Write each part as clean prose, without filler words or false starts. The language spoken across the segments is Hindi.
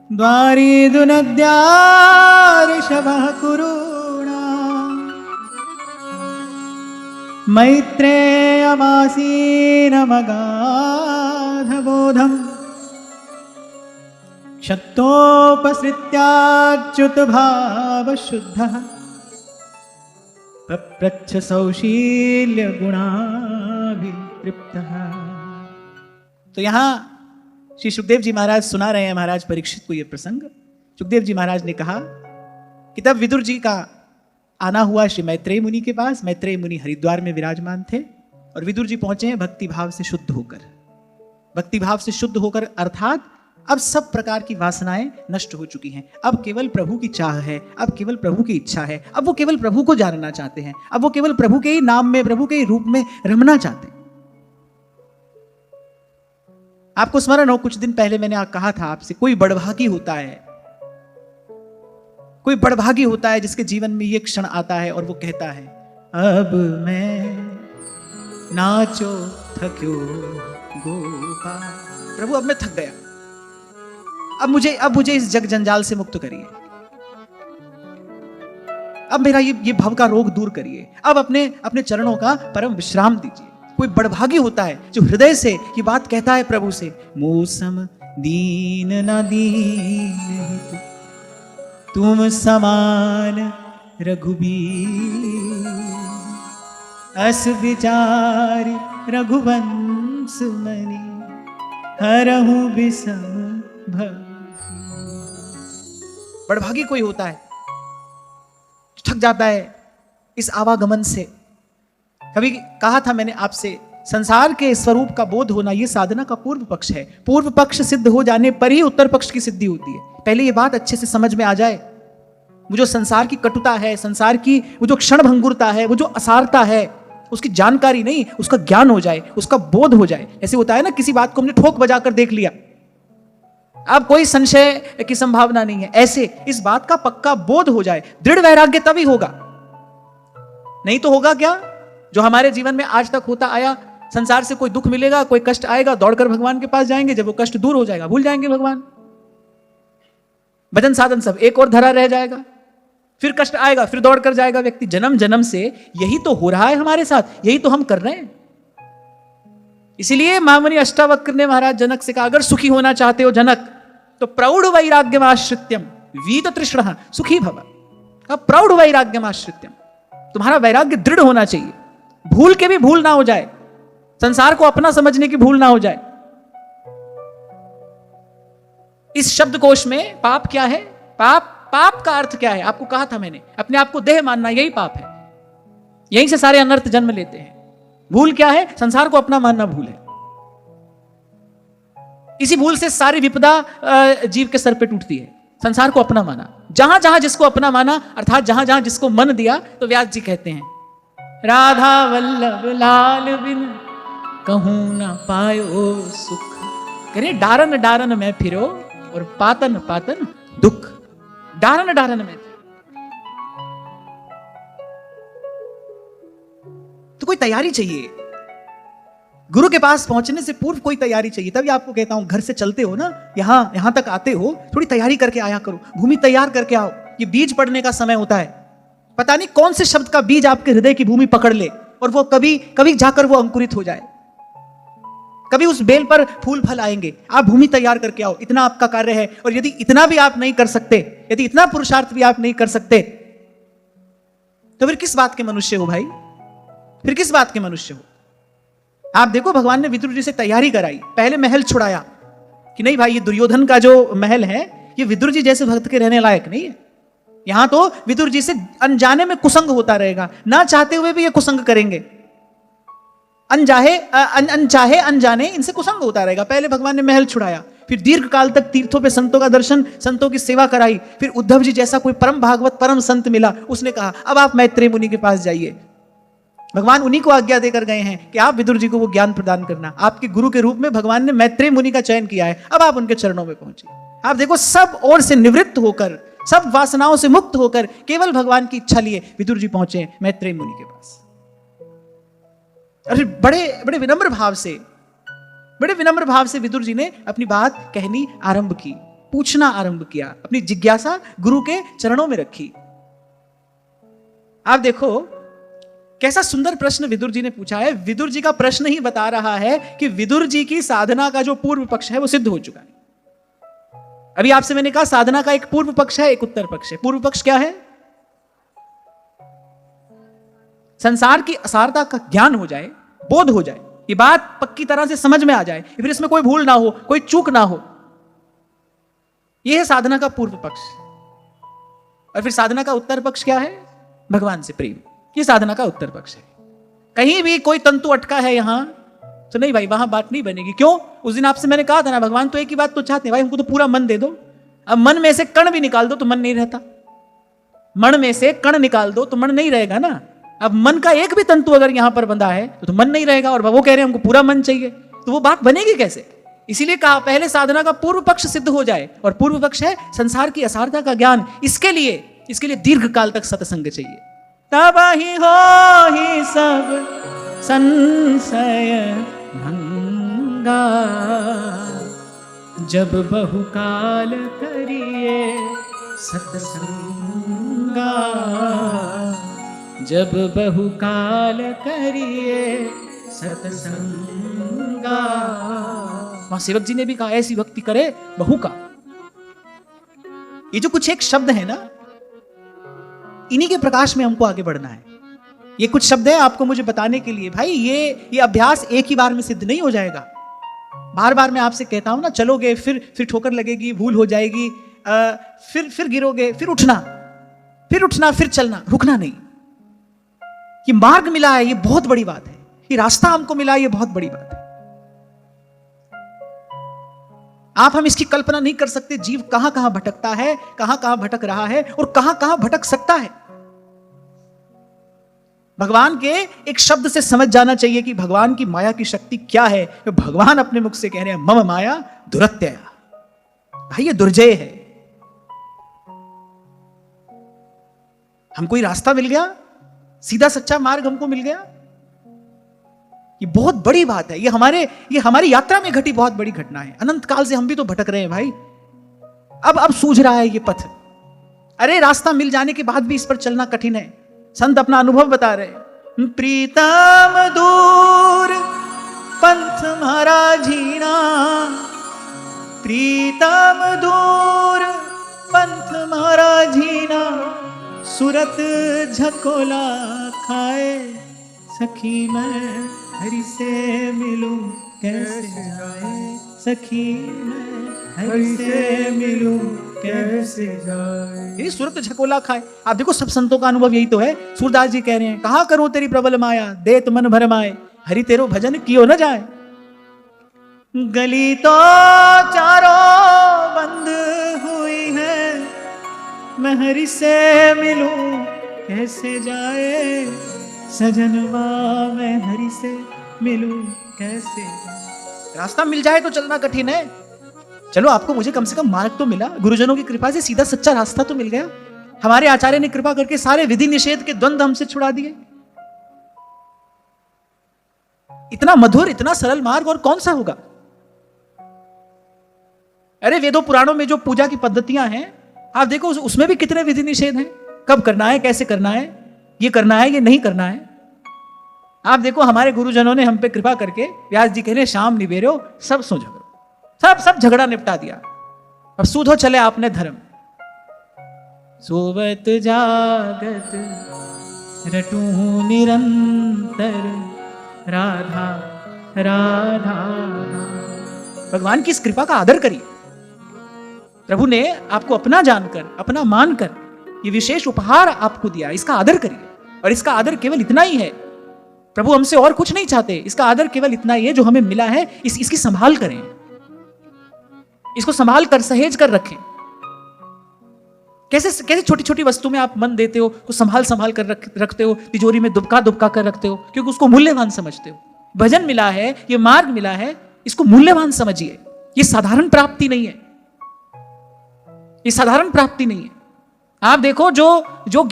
द्वारीदु नद्या ऋषभः कुरूणा मैत्रेयमासीनमगाधबोधम् क्षत्तोपसृत्याच्युतभावशुद्धः पप्रच्छ सौशील्यगुणाभितृप्तः। तो यहाँ श्री सुखदेव जी महाराज सुना रहे हैं महाराज परीक्षित को यह प्रसंग। सुखदेव जी महाराज ने कहा कि तब विदुर जी का आना हुआ श्री मैत्रेय मुनि के पास। मैत्रेय मुनि हरिद्वार में विराजमान थे और विदुर जी पहुंचे हैं भक्ति भाव से शुद्ध होकर। भक्ति भाव से शुद्ध होकर अर्थात अब सब प्रकार की वासनाएं नष्ट हो चुकी हैं। अब केवल प्रभु की चाह है, अब केवल प्रभु की इच्छा है, अब वो केवल प्रभु को जानना चाहते हैं, अब वो केवल प्रभु के ही नाम में, प्रभु के ही रूप में रमना चाहते हैं। आपको स्मरण हो कुछ दिन पहले मैंने कहा था आपसे, कोई बड़भागी होता है, कोई बड़भागी होता है जिसके जीवन में ये क्षण आता है और वो कहता है अब मैं नाचो थक्यो गोपाल। प्रभु अब मैं थक गया, अब मुझे इस जग जंजाल से मुक्त करिए, अब मेरा ये भव का रोग दूर करिए, अब अपने चरणों का परम विश्राम दीजिए। कोई बड़भागी होता है जो हृदय से ये बात कहता है प्रभु से, मौसम दीन न दीन तुम समान रघुबीर, अस विचार रघुवंश मणि हरहु विषम भव। बड़भागी कोई होता है, थक जाता है इस आवागमन से। कभी कहा था मैंने आपसे, संसार के स्वरूप का बोध होना यह साधना का पूर्व पक्ष है। पूर्व पक्ष सिद्ध हो जाने पर ही उत्तर पक्ष की सिद्धि होती है। पहले यह बात अच्छे से समझ में आ जाए, वो जो संसार की कटुता है, संसार की वो जो क्षण भंगुरता है, वो जो असारता है, उसकी जानकारी नहीं, उसका ज्ञान हो जाए, उसका बोध हो जाए। ऐसे होता है ना, किसी बात को हमने ठोक बजाकर देख लिया, अब कोई संशय की संभावना नहीं है, ऐसे इस बात का पक्का बोध हो जाए, दृढ़ वैराग्य तभी होगा। नहीं तो होगा क्या जो हमारे जीवन में आज तक होता आया। संसार से कोई दुख मिलेगा, कोई कष्ट आएगा, दौड़कर भगवान के पास जाएंगे, जब वो कष्ट दूर हो जाएगा भूल जाएंगे भगवान। भजन साधन सब एक और धरा रह जाएगा, फिर कष्ट आएगा, फिर दौड़ कर जाएगा व्यक्ति। जन्म जन्म से यही तो हो रहा है हमारे साथ, यही तो हम कर रहे हैं। इसीलिए महामुनि अष्टावक्र ने महाराज जनक से कहा, अगर सुखी होना चाहते हो जनक तो प्रौढ़ वैराग्यमाश्रित्यम वीत तृष्णः सुखी भव। प्रौढ़ वैराग्यमाश्रित्यम, तुम्हारा वैराग्य दृढ़ होना चाहिए, भूल के भी भूल ना हो जाए, संसार को अपना समझने की भूल ना हो जाए। इस शब्दकोश में पाप क्या है, पाप का अर्थ क्या है आपको कहा था मैंने, अपने आप को देह मानना, यही पाप है। यहीं से सारे अनर्थ जन्म लेते हैं। भूल क्या है, संसार को अपना मानना भूल है। इसी भूल से सारी विपदा जीव के सर पे टूटती है। संसार को अपना माना, जहां जहां जिसको अपना माना, अर्थात जहां जहां जिसको मन दिया, तो व्यास जी कहते हैं राधा वल्लभ लाल बिन कहूं ना पायो सुख, करे डारन डारन में फिरो और पातन पातन दुख। डारन डारन में तो कोई तैयारी चाहिए, गुरु के पास पहुंचने से पूर्व कोई तैयारी चाहिए। तभी आपको कहता हूं, घर से चलते हो ना, यहां तक आते हो, थोड़ी तैयारी करके आया करो, भूमि तैयार करके आओ। ये बीज पड़ने का समय होता है, पता नहीं कौन से शब्द का बीज आपके हृदय की भूमि पकड़ ले और वो कभी जाकर वो अंकुरित हो जाए, कभी उस बेल पर फूल फल आएंगे। आप भूमि तैयार करके आओ, इतना आपका कार्य है। और यदि इतना भी आप नहीं कर सकते, यदि इतना पुरुषार्थ भी आप नहीं कर सकते, तो फिर किस बात के मनुष्य हो भाई, फिर किस बात के मनुष्य हो। आप देखो, भगवान ने विदुर जी से तैयारी कराई, पहले महल छुड़ाया कि नहीं भाई, ये दुर्योधन का जो महल है ये विदुर जी जैसे भक्त के रहने लायक नहीं है। यहां तो विदुर जी से अनजाने में कुसंग होता रहेगा, ना चाहते हुए भी ये कुसंग करेंगे, अनचाहे अनजाने इनसे कुसंग होता रहेगा। पहले भगवान ने महल छुड़ाया, फिर दीर्घ काल तक तीर्थों पे संतों का दर्शन, संतों की सेवा कराई। फिर उद्धव जी जैसा कोई परम भागवत परम संत मिला, उसने कहा अब आप मैत्रेय मुनि के पास जाइए। भगवान उन्हीं को आज्ञा देकर गए हैं कि आप विदुर जी को वो ज्ञान प्रदान करना। आपके गुरु के रूप में भगवान ने मैत्रेय मुनि का चयन किया है, अब आप उनके चरणों में पहुंचिए। आप देखो, सब ओर से निवृत्त होकर, सब वासनाओं से मुक्त होकर, केवल भगवान की इच्छा लिए विदुर जी पहुंचे मैत्रेय मुनि के पास। और बड़े विनम्र भाव से विदुर जी ने अपनी बात कहनी आरंभ की। पूछना आरंभ किया, अपनी जिज्ञासा गुरु के चरणों में रखी। आप देखो कैसा सुंदर प्रश्न विदुर जी ने पूछा है। विदुर जी का प्रश्न ही बता रहा है कि विदुर जी की साधना का जो पूर्व पक्ष है वो सिद्ध हो चुका है। अभी आपसे मैंने कहा साधना का एक पूर्व पक्ष है, एक उत्तर पक्ष है। पूर्व पक्ष क्या है? संसार की असारता का ज्ञान हो जाए, बोध हो जाए, ये बात पक्की तरह से समझ में आ जाए, फिर इसमें कोई भूल ना हो, कोई चूक ना हो। यह है साधना का पूर्व पक्ष। और फिर साधना का उत्तर पक्ष क्या है? भगवान से प्रेम। ये साधना का उत्तर पक्ष है। कहीं भी कोई तंतु अटका है यहां तो नहीं भाई, वहां बात नहीं बनेगी। क्यों? उस दिन आपसे मैंने कहा था ना, भगवान तो एक ही बात तो चाहते हैं भाई, हमको तो पूरा मन दे दो। अब मन में से कण भी निकाल दो तो मन नहीं रहता। मन में से कण निकाल दो तो मन नहीं रहेगा ना। अब मन का एक भी तंतु अगर यहां पर बंधा है तो मन नहीं रहेगा, और वो कह रहे हैं हमको पूरा मन चाहिए, तो वो बात बनेगी कैसे? इसीलिए कहा पहले साधना का पूर्व पक्ष सिद्ध हो जाए, और पूर्व पक्ष है संसार की असारता का ज्ञान। इसके लिए दीर्घ काल तक सत्संग चाहिए। तब ही हो ही सब संशय भंगा, जब बहुकाल करिए सत्संगा, जब बहुकाल करिए सत्संगा। वहां सेवक जी ने भी कहा ऐसी भक्ति करे बहु का। ये जो कुछ एक शब्द है ना, इन्हीं के प्रकाश में हमको आगे बढ़ना है। ये कुछ शब्द है आपको मुझे बताने के लिए, भाई ये अभ्यास एक ही बार में सिद्ध नहीं हो जाएगा। बार बार मैं आपसे कहता हूं ना, चलोगे फिर ठोकर लगेगी, भूल हो जाएगी, फिर गिरोगे, फिर उठना, फिर चलना, रुकना नहीं। ये मार्ग मिला है, ये बहुत बड़ी बात है। ये रास्ता हमको मिला, ये बहुत बड़ी बात है। हम इसकी कल्पना नहीं कर सकते। जीव कहां कहां भटकता है, कहां कहां भटक रहा है, और कहां कहां भटक सकता है। भगवान के एक शब्द से समझ जाना चाहिए कि भगवान की माया की शक्ति क्या है। तो भगवान अपने मुख से कह रहे हैं मम माया दुरत्यया। भाई ये दुर्जय है। हमको ये रास्ता मिल गया, सीधा सच्चा मार्ग हमको मिल गया। ये बहुत बड़ी बात है। ये हमारी यात्रा में घटी बहुत बड़ी घटना है। अनंत काल से हम भी तो भटक रहे हैं भाई। अब सूझ रहा है ये पथ। अरे रास्ता मिल जाने के बाद भी इस पर चलना कठिन है। संत अपना अनुभव बता रहे। प्रीतम दूर पंथ मारा झीना, प्रीतम दूर पंथ मारा झीना, सूरत झकोला खाए, सखी मैं हरि से मिलूं कैसे जाए, सखी मैं हरि से मिलूं कैसे जाए। ये सूरत झकोला खाए। आप देखो सब संतों का अनुभव यही तो है। सूरदास जी कह रहे हैं कहां करूं तेरी प्रबल माया, देत मन भर माए, हरि तेरो भजन कियो न जाए। गली तो चारों बंद हुई है, मैं हरि से मिलूं कैसे जाए, सजनवा मैं हरि से मिलूं कैसे। रास्ता मिल जाए तो चलना कठिन है। चलो आपको मुझे कम से कम मार्ग तो मिला, गुरुजनों की कृपा से सीधा सच्चा रास्ता तो मिल गया। हमारे आचार्य ने कृपा करके सारे विधि निषेध के द्वंद्व हमसे छुड़ा दिए। इतना मधुर, इतना सरल मार्ग और कौन सा होगा। अरे वेदों पुराणों में जो पूजा की पद्धतियां हैं आप देखो, उसमें भी कितने विधि निषेध हैं। कब करना है, कैसे करना है, ये करना है, ये नहीं करना है। आप देखो हमारे गुरुजनों ने हम पे कृपा करके, व्यास जी कह रहे शाम निबेरो सब सो झगड़ो, सब झगड़ा निपटा दिया। अब सूधो चले आपने धर्म। सोवत जागत रटू निरंतर, राधा राधा। भगवान की इस कृपा का आदर करिए। प्रभु ने आपको अपना जानकर, अपना मानकर ये विशेष उपहार आपको दिया, इसका आदर करिए। और इसका आदर केवल इतना ही है, प्रभु हमसे और कुछ नहीं चाहते। इसका आदर केवल इतना ही है जो हमें मिला है, इसकी संभाल करें, इसको संभाल कर सहेज कर रखें। कैसे छोटी छोटी वस्तु में आप मन देते हो, तो संभाल कर रखते हो, तिजोरी में दुबका कर रखते हो, क्योंकि उसको मूल्यवान समझते हो। भजन मिला है, ये मार्ग मिला है, इसको मूल्यवान समझिए। ये साधारण प्राप्ति नहीं है, ये साधारण प्राप्ति नहीं है। आप देखो जो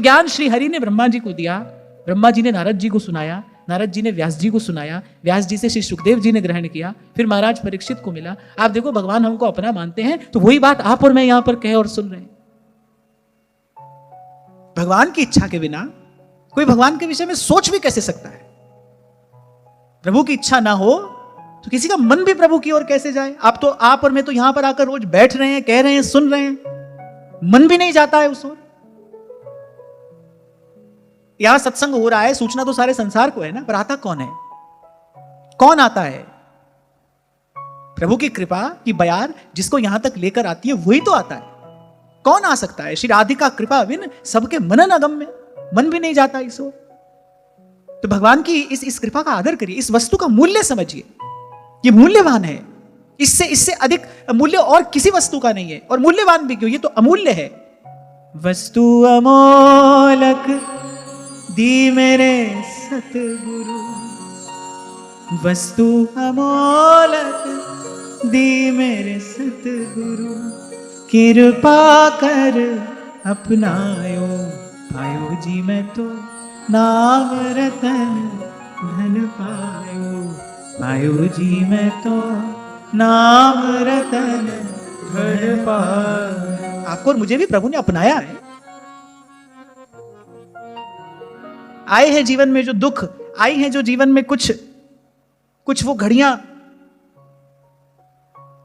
ज्ञान श्री हरि ने ब्रह्मा जी को दिया, ब्रह्मा जी ने नारद जी को सुनाया, नारद जी ने व्यास जी को सुनाया, व्यास जी से श्री सुखदेव जी ने ग्रहण किया, फिर महाराज परीक्षित को मिला। आप देखो भगवान हमको अपना मानते हैं, तो वही बात आप और मैं यहां पर कहे और सुन रहे हैं। भगवान की इच्छा के बिना कोई भगवान के विषय में सोच भी कैसे सकता है? प्रभु की इच्छा ना हो तो किसी का मन भी प्रभु की ओर कैसे जाए? आप और मैं तो यहां पर आकर रोज बैठ रहे हैं, कह रहे हैं, सुन रहे हैं, मन भी नहीं जाता है उस ओर। यहां सत्संग हो रहा है, सूचना तो सारे संसार को है ना, पर आता कौन है? कौन आता है? प्रभु की कृपा की बयार जिसको यहां तक लेकर आती है वही तो आता है। कौन आ सकता है? श्री राधिका कृपा बिन सबके मनन अगम्य, मन भी नहीं जाता इस ओर। तो भगवान की इस कृपा का आदर करिए, इस वस्तु का मूल्य समझिए, ये मूल्यवान है। इससे अधिक मूल्य और किसी वस्तु का नहीं है। और मूल्यवान भी क्यों? ये तो अमूल्य है। वस्तु अमोलक दी मेरे सतगुरु, वस्तु अमोलक दी मेरे सतगुरु, कृपा कर अपनायो पायो जी मैं तो नाम रतन धन पायो जी मैं तो नाम रतन धन पायो। आपको और मुझे भी प्रभु ने अपनाया है। आए हैं जीवन में जो दुख, आई हैं जो जीवन में कुछ वो घड़ियां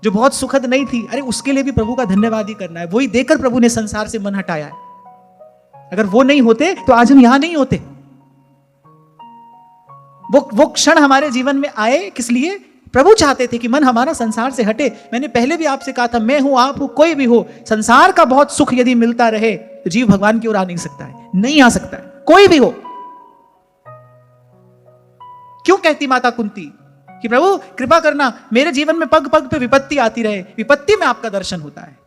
जो बहुत सुखद नहीं थी, अरे उसके लिए भी प्रभु का धन्यवाद ही करना है। वही देकर प्रभु ने संसार से मन हटाया है। अगर वो नहीं होते तो आज हम यहां नहीं होते। वो क्षण हमारे जीवन में आए किस लिए? प्रभु चाहते थे कि मन हमारा संसार से हटे। मैंने पहले भी आपसे कहा था, मैं हूं, आप हो, कोई भी हो, संसार का बहुत सुख यदि मिलता रहे तो जीव भगवान की ओर आ नहीं सकता है, नहीं आ सकता है, कोई भी हो। क्यों कहती माता कुंती कि प्रभु कृपा करना, मेरे जीवन में पग पग पे विपत्ति आती रहे, विपत्ति में आपका दर्शन होता है।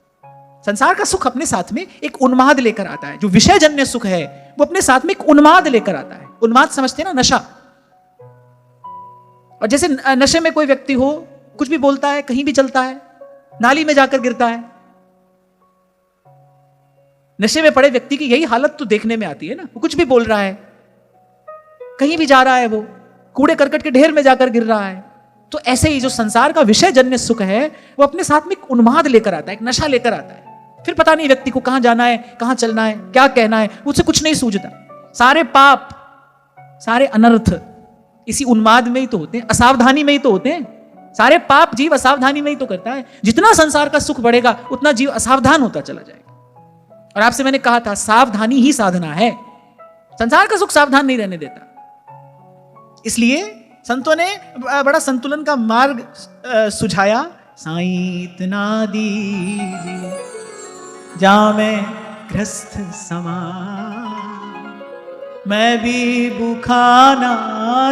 संसार का सुख अपने साथ में एक उन्माद लेकर आता है। जो विषय जन्य सुख है वो अपने साथ में एक उन्माद लेकर आता है। उन्माद समझते हैं ना, नशा। और जैसे नशे में कोई व्यक्ति हो, कुछ भी बोलता है, कहीं भी चलता है, नाली में जाकर गिरता है। नशे में पड़े व्यक्ति की यही हालत तो देखने में आती है ना। वो कुछ भी बोल रहा है, कहीं भी जा रहा है, वो कूड़े करकट के ढेर में जाकर गिर रहा है। तो ऐसे ही जो संसार का विषय जन्य सुख है वो अपने साथ में एक उन्माद लेकर आता है, एक नशा लेकर आता है। फिर पता नहीं व्यक्ति को कहां जाना है, कहां चलना है, क्या कहना है, उससे कुछ नहीं सूझता। सारे पाप, सारे अनर्थ इसी उन्माद में ही तो होते हैं, असावधानी में ही तो होते हैं। सारे पाप जीव असावधानी में ही तो करता है। जितना संसार का सुख बढ़ेगा उतना जीव असावधान होता चला जाएगा। और आपसे मैंने कहा था, सावधानी ही साधना है। संसार का सुख सावधान नहीं रहने देता। इसलिए संतों ने बड़ा संतुलन का मार्ग सुझाया। साईं इतना दीजिए जामे ग्रस्त समा, मैं भी भूखा ना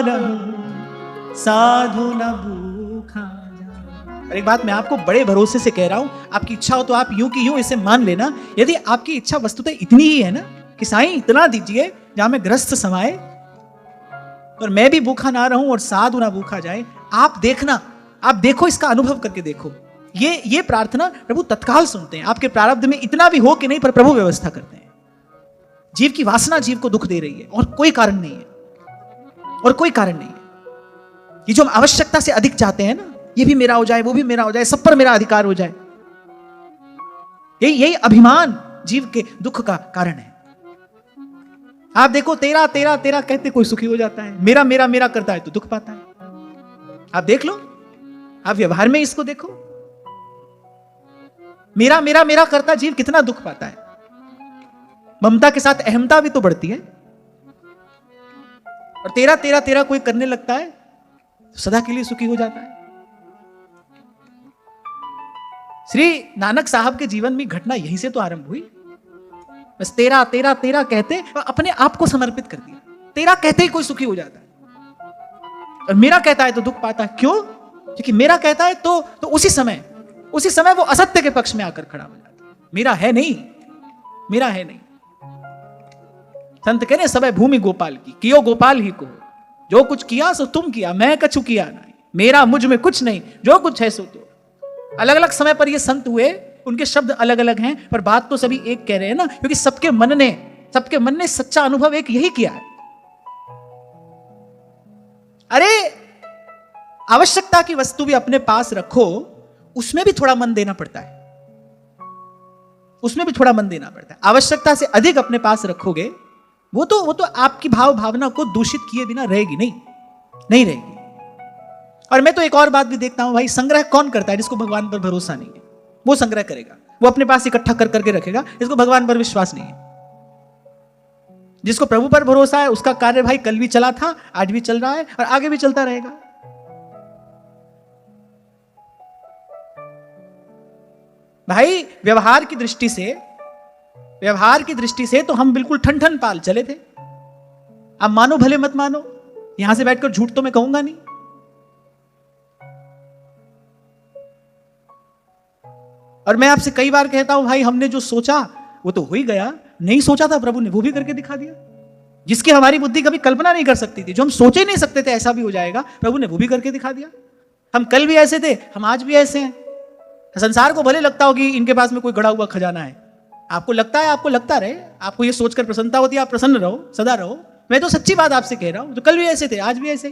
रहूं, साधु न भूखा जा। और एक बात मैं आपको बड़े भरोसे से कह रहा हूं, आपकी इच्छा हो तो आप यूं की यूं इसे मान लेना। यदि आपकी इच्छा वस्तुतः इतनी ही है ना कि साईं इतना दीजिए जहां मैं ग्रस्त समाए और मैं भी भूखा ना रहूं और साधु ना भूखा जाए, आप देखना, आप देखो, इसका अनुभव करके देखो। ये प्रार्थना प्रभु तत्काल सुनते हैं। आपके प्रारब्ध में इतना भी हो कि नहीं, पर प्रभु व्यवस्था करते हैं। जीव की वासना जीव को दुख दे रही है और कोई कारण नहीं है, और कोई कारण नहीं है। ये जो हम आवश्यकता से अधिक चाहते हैं ना, ये भी मेरा हो जाए, वो भी मेरा हो जाए, सब पर मेरा अधिकार हो जाए, यही अभिमान जीव के दुख का कारण है। आप देखो, तेरा तेरा तेरा कहते कोई सुखी हो जाता है, मेरा मेरा मेरा करता है तो दुख पाता है। आप देख लो, आप व्यवहार में इसको देखो, मेरा मेरा मेरा करता जीव कितना दुख पाता है। ममता के साथ अहमता भी तो बढ़ती है। और तेरा तेरा तेरा कोई करने लगता है तो सदा के लिए सुखी हो जाता है। श्री नानक साहब के जीवन में घटना यहीं से तो आरंभ हुई। बस तेरा तेरा तेरा कहते अपने आप को समर्पित कर दिया। तेरा कहते ही कोई सुखी हो जाता है, और मेरा कहता है तो दुख पाता है। क्यों? क्योंकि मेरा कहता है तो उसी समय वो असत्य के पक्ष में आकर खड़ा हो जाता है। मेरा है नहीं, मेरा है नहीं। संत कह रहे सब भूमि गोपाल की, कियो गोपाल ही को, जो कुछ किया सो तुम किया, मैं कछु किया नहीं, मेरा मुझ में कुछ नहीं, जो कुछ है सो तो। अलग अलग समय पर ये संत हुए, उनके शब्द अलग अलग हैं, पर बात तो सभी एक कह रहे हैं ना, क्योंकि सबके मन ने सच्चा अनुभव एक यही किया है। अरे आवश्यकता की वस्तु भी अपने पास रखो, उसमें भी थोड़ा मन देना पड़ता है, उसमें भी थोड़ा मन देना पड़ता है। आवश्यकता से अधिक अपने पास रखोगे, वो तो आपकी भाव भावना को दूषित किए बिना रहेगी नहीं रहेगी। और मैं तो एक और बात भी देखता हूं भाई, संग्रह कौन करता है? जिसको भगवान पर भरोसा नहीं है वो संग्रह करेगा, वो अपने पास इकट्ठा कर करके रखेगा। इसको भगवान पर विश्वास नहीं है। जिसको प्रभु पर भरोसा है उसका कार्य भाई कल भी चला था, आज भी चल रहा है और आगे भी चलता रहेगा। भाई व्यवहार की दृष्टि से तो हम बिल्कुल ठन पाल चले थे। आप मानो भले मत मानो, यहां से बैठकर झूठ तो मैं कहूंगा नहीं। और मैं आपसे कई बार कहता हूं भाई, हमने जो सोचा वो तो हो ही गया, नहीं सोचा था प्रभु ने वो भी करके दिखा दिया। जिसकी हमारी बुद्धि कभी कल्पना नहीं कर सकती थी, जो हम सोचे ही नहीं सकते थे ऐसा भी हो जाएगा, प्रभु ने वो भी करके दिखा दिया। हम कल भी ऐसे थे, हम आज भी ऐसे हैं। संसार को भले लगता हो कि इनके पास में कोई गड़ा हुआ खजाना है, आपको लगता है, आपको लगता रहे, आपको ये सोचकर प्रसन्नता होती है, आप प्रसन्न रहो, सदा रहो। मैं तो सच्ची बात आपसे कह रहा हूं, तो कल भी ऐसे थे, आज भी ऐसे।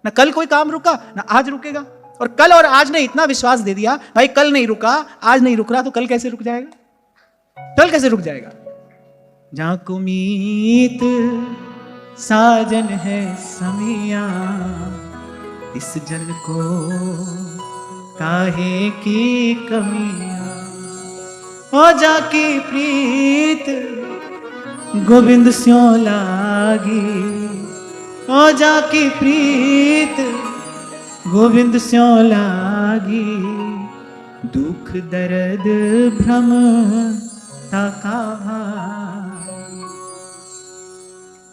ना कल कोई काम रुका ना आज रुकेगा। और कल और आज ने इतना विश्वास दे दिया भाई, कल नहीं रुका, आज नहीं रुक रहा, तो कल कैसे रुक जाएगा? कल कैसे रुक जाएगा? जहां कुमीत साजन है समिया, इस जन को काहे की कमियां। ओ जाकी प्रीत गोविंद स्यों लागी, ओ जाकी प्रीत गोविंद स्यों लागी, दुख दर्द भ्रम ताका।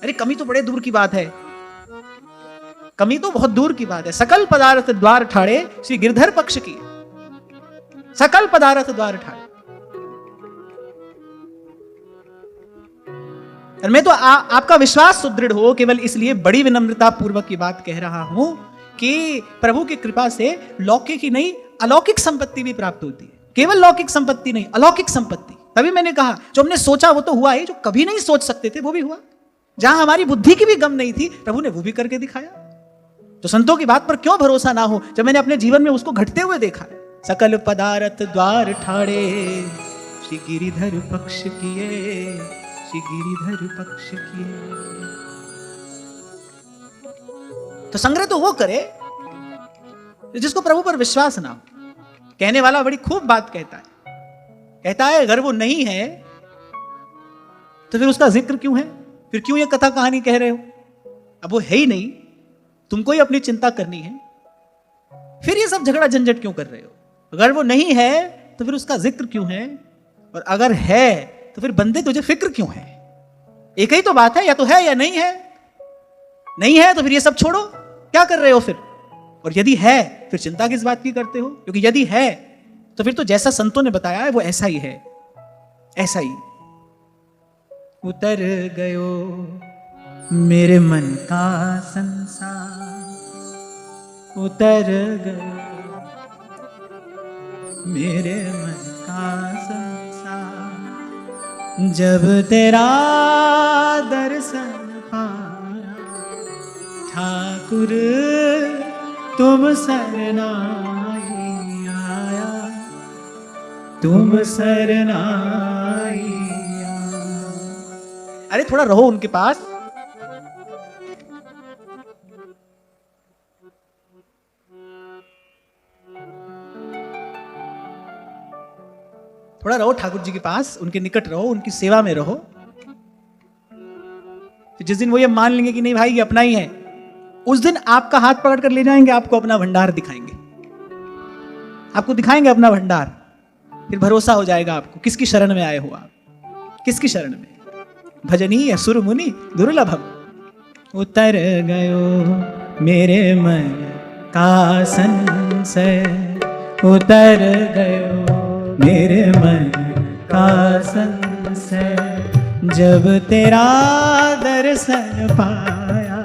अरे कमी तो बड़े दूर की बात है, कमी तो बहुत दूर की बात है। सकल पदार्थ द्वार ठाड़े श्री गिरधर पक्ष की, सकल पदार्थ द्वार ठाड़े। और मैं तो आपका विश्वास सुदृढ़ हो, केवल इसलिए बड़ी विनम्रता पूर्वक की बात कह रहा हूं कि प्रभु की कृपा से लौकिक ही नहीं अलौकिक संपत्ति भी प्राप्त होती है। केवल लौकिक संपत्ति नहीं, अलौकिक संपत्ति। तभी मैंने कहा जो हमने सोचा वो तो हुआ ही, जो कभी नहीं सोच सकते थे वो भी हुआ। जहां हमारी बुद्धि की भी गम नहीं थी, प्रभु ने वो भी करके दिखाया। तो संतों की बात पर क्यों भरोसा ना हो, जब मैंने अपने जीवन में उसको घटते हुए देखा। सकल पदार्थ द्वार ठाड़े श्री गिरिधर पक्ष किए, श्री गिरिधर पक्ष किए। तो संग्रह तो वो करे जिसको प्रभु पर विश्वास ना हो। कहने वाला बड़ी खूब बात कहता है अगर वो नहीं है तो फिर उसका जिक्र क्यों है, फिर क्यों ये कथा कहानी कह रहे हो? अब वो है ही नहीं, तुमको ही अपनी चिंता करनी है, फिर ये सब झगड़ा झंझट क्यों कर रहे हो? अगर वो नहीं है तो फिर उसका जिक्र क्यों है, और अगर है तो फिर बंदे तुझे फिक्र क्यों है? एक ही तो बात है, या तो है या नहीं है। नहीं है तो फिर ये सब छोड़ो, क्या कर रहे हो फिर? और यदि है फिर चिंता किस बात की करते हो? क्योंकि यदि है तो फिर तो जैसा संतों ने बताया है वो ऐसा ही है, ऐसा ही। उतर गयो मेरे मन का संसार, उतर गयो मेरे मन का संसार, जब तेरा दर्शन पाया ठाकुर तुम शरणाई आया, तुम शरणाई आया। अरे थोड़ा रहो उनके पास, थोड़ा रहो ठाकुर जी के पास, उनके निकट रहो, उनकी सेवा में रहो। जिस दिन वो ये मान लेंगे कि नहीं भाई ये अपना ही है, उस दिन आपका हाथ पकड़ कर ले जाएंगे, आपको अपना भंडार दिखाएंगे, आपको दिखाएंगे अपना भंडार। फिर भरोसा हो जाएगा आपको किसकी शरण में आए हो आप, किसकी शरण में। भजनी असुर मुनि दुर्लभम, उतर गयो मेरे मन का संशय, उतर गयो मेरे मन का संशय, जब तेरा दर्शन पाया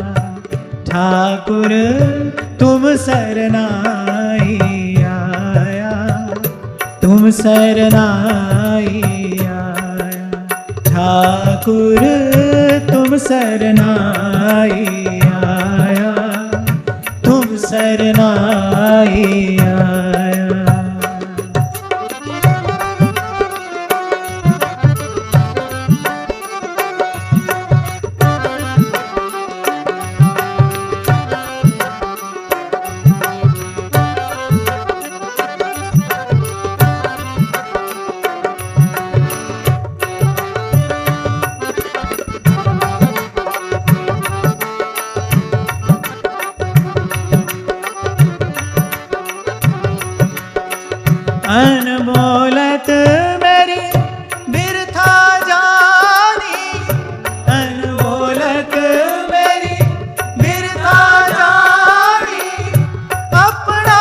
ठाकुर तुम शरणाई आया, तुम शरणाई आया, ठाकुर तुम शरणाई आया, सरनाई आया। अनमोलत मेरी बिरथा जानी, अनमोलत मेरी बिरथा जानी, अपना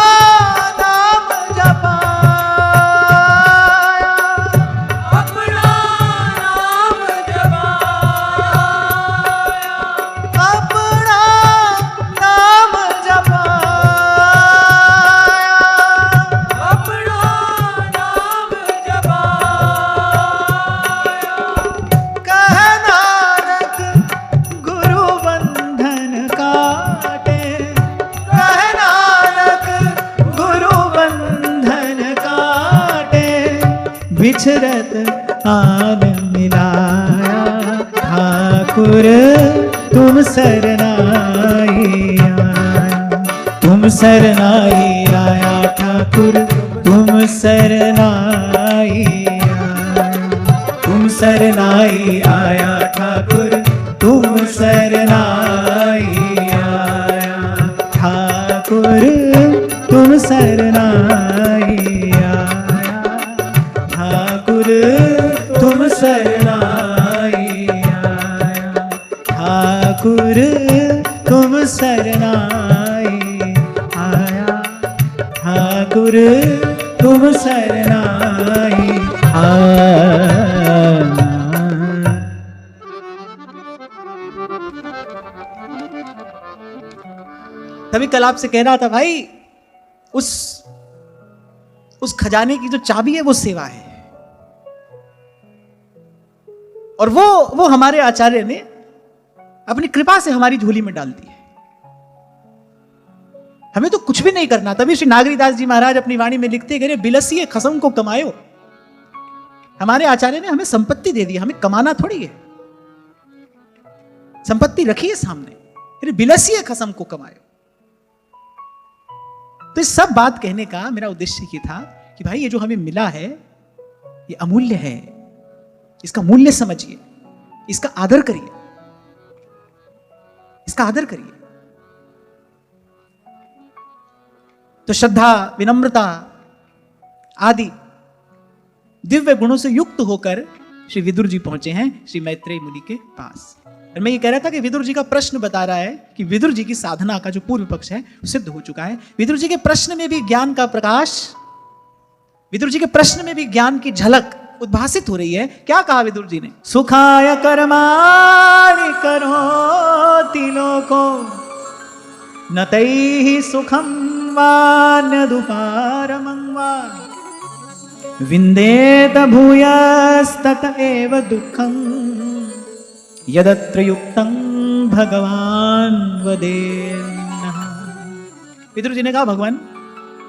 नाम जपाया, अपना नाम जपाया, अपना नाम जपाया, अपना बिछरत आन मिलाया, ठाकुर तुम सरनाई आया, तुम सरनाई आया, ठाकुर तुम सरनाई आया, तुम सरनाई आया, ठाकुर तुम सरनाई आया, ठाकुर तुम सरनाई आया, ठाकुर तुम सरनाई आया, ठाकुर तुम सरनाई आया, ठाकुर तुम सरनाई आया। तभी कल आपसे कह रहा था भाई, उस खजाने की जो चाबी है वो सेवा है, और वो हमारे आचार्य ने अपनी कृपा से हमारी झोली में डाल दी है। हमें तो कुछ भी नहीं करना। तभी श्री नागरीदास जी महाराज अपनी वाणी में लिखते गए, बिलसिए खसम को कमायो। हमारे आचार्य ने हमें संपत्ति दे दी, हमें कमाना थोड़ी है। संपत्ति रखी है सामने, फिर बिलसिए खसम को कमायो। तो इस सब बात कहने का मेरा उद्देश्य ये था कि भाई ये जो हमें मिला है ये अमूल्य है, इसका मूल्य समझिए, इसका आदर करिए, इसका आदर करिए। तो श्रद्धा, विनम्रता आदि दिव्य गुणों से युक्त होकर श्री विदुर जी पहुंचे हैं श्री मैत्रेय मुनि के पास। और मैं ये कह रहा था कि विदुर जी का प्रश्न बता रहा है कि विदुर जी की साधना का जो पूर्व पक्ष है सिद्ध हो चुका है। विदुर जी के प्रश्न में भी ज्ञान का प्रकाश, विदुर जी के प्रश्न में भी ज्ञान की झलक उद्भासित हो रही है। क्या कहा विदुर जी ने? सुखाय कर्माणि करोति लोको न तैहि सुखं वा न्यदुपारमं वा विन्देत भूयस्तत एव दुःखं यदत्र युक्तं भगवान वदेन्नः। विदुर जी ने कहा, भगवान,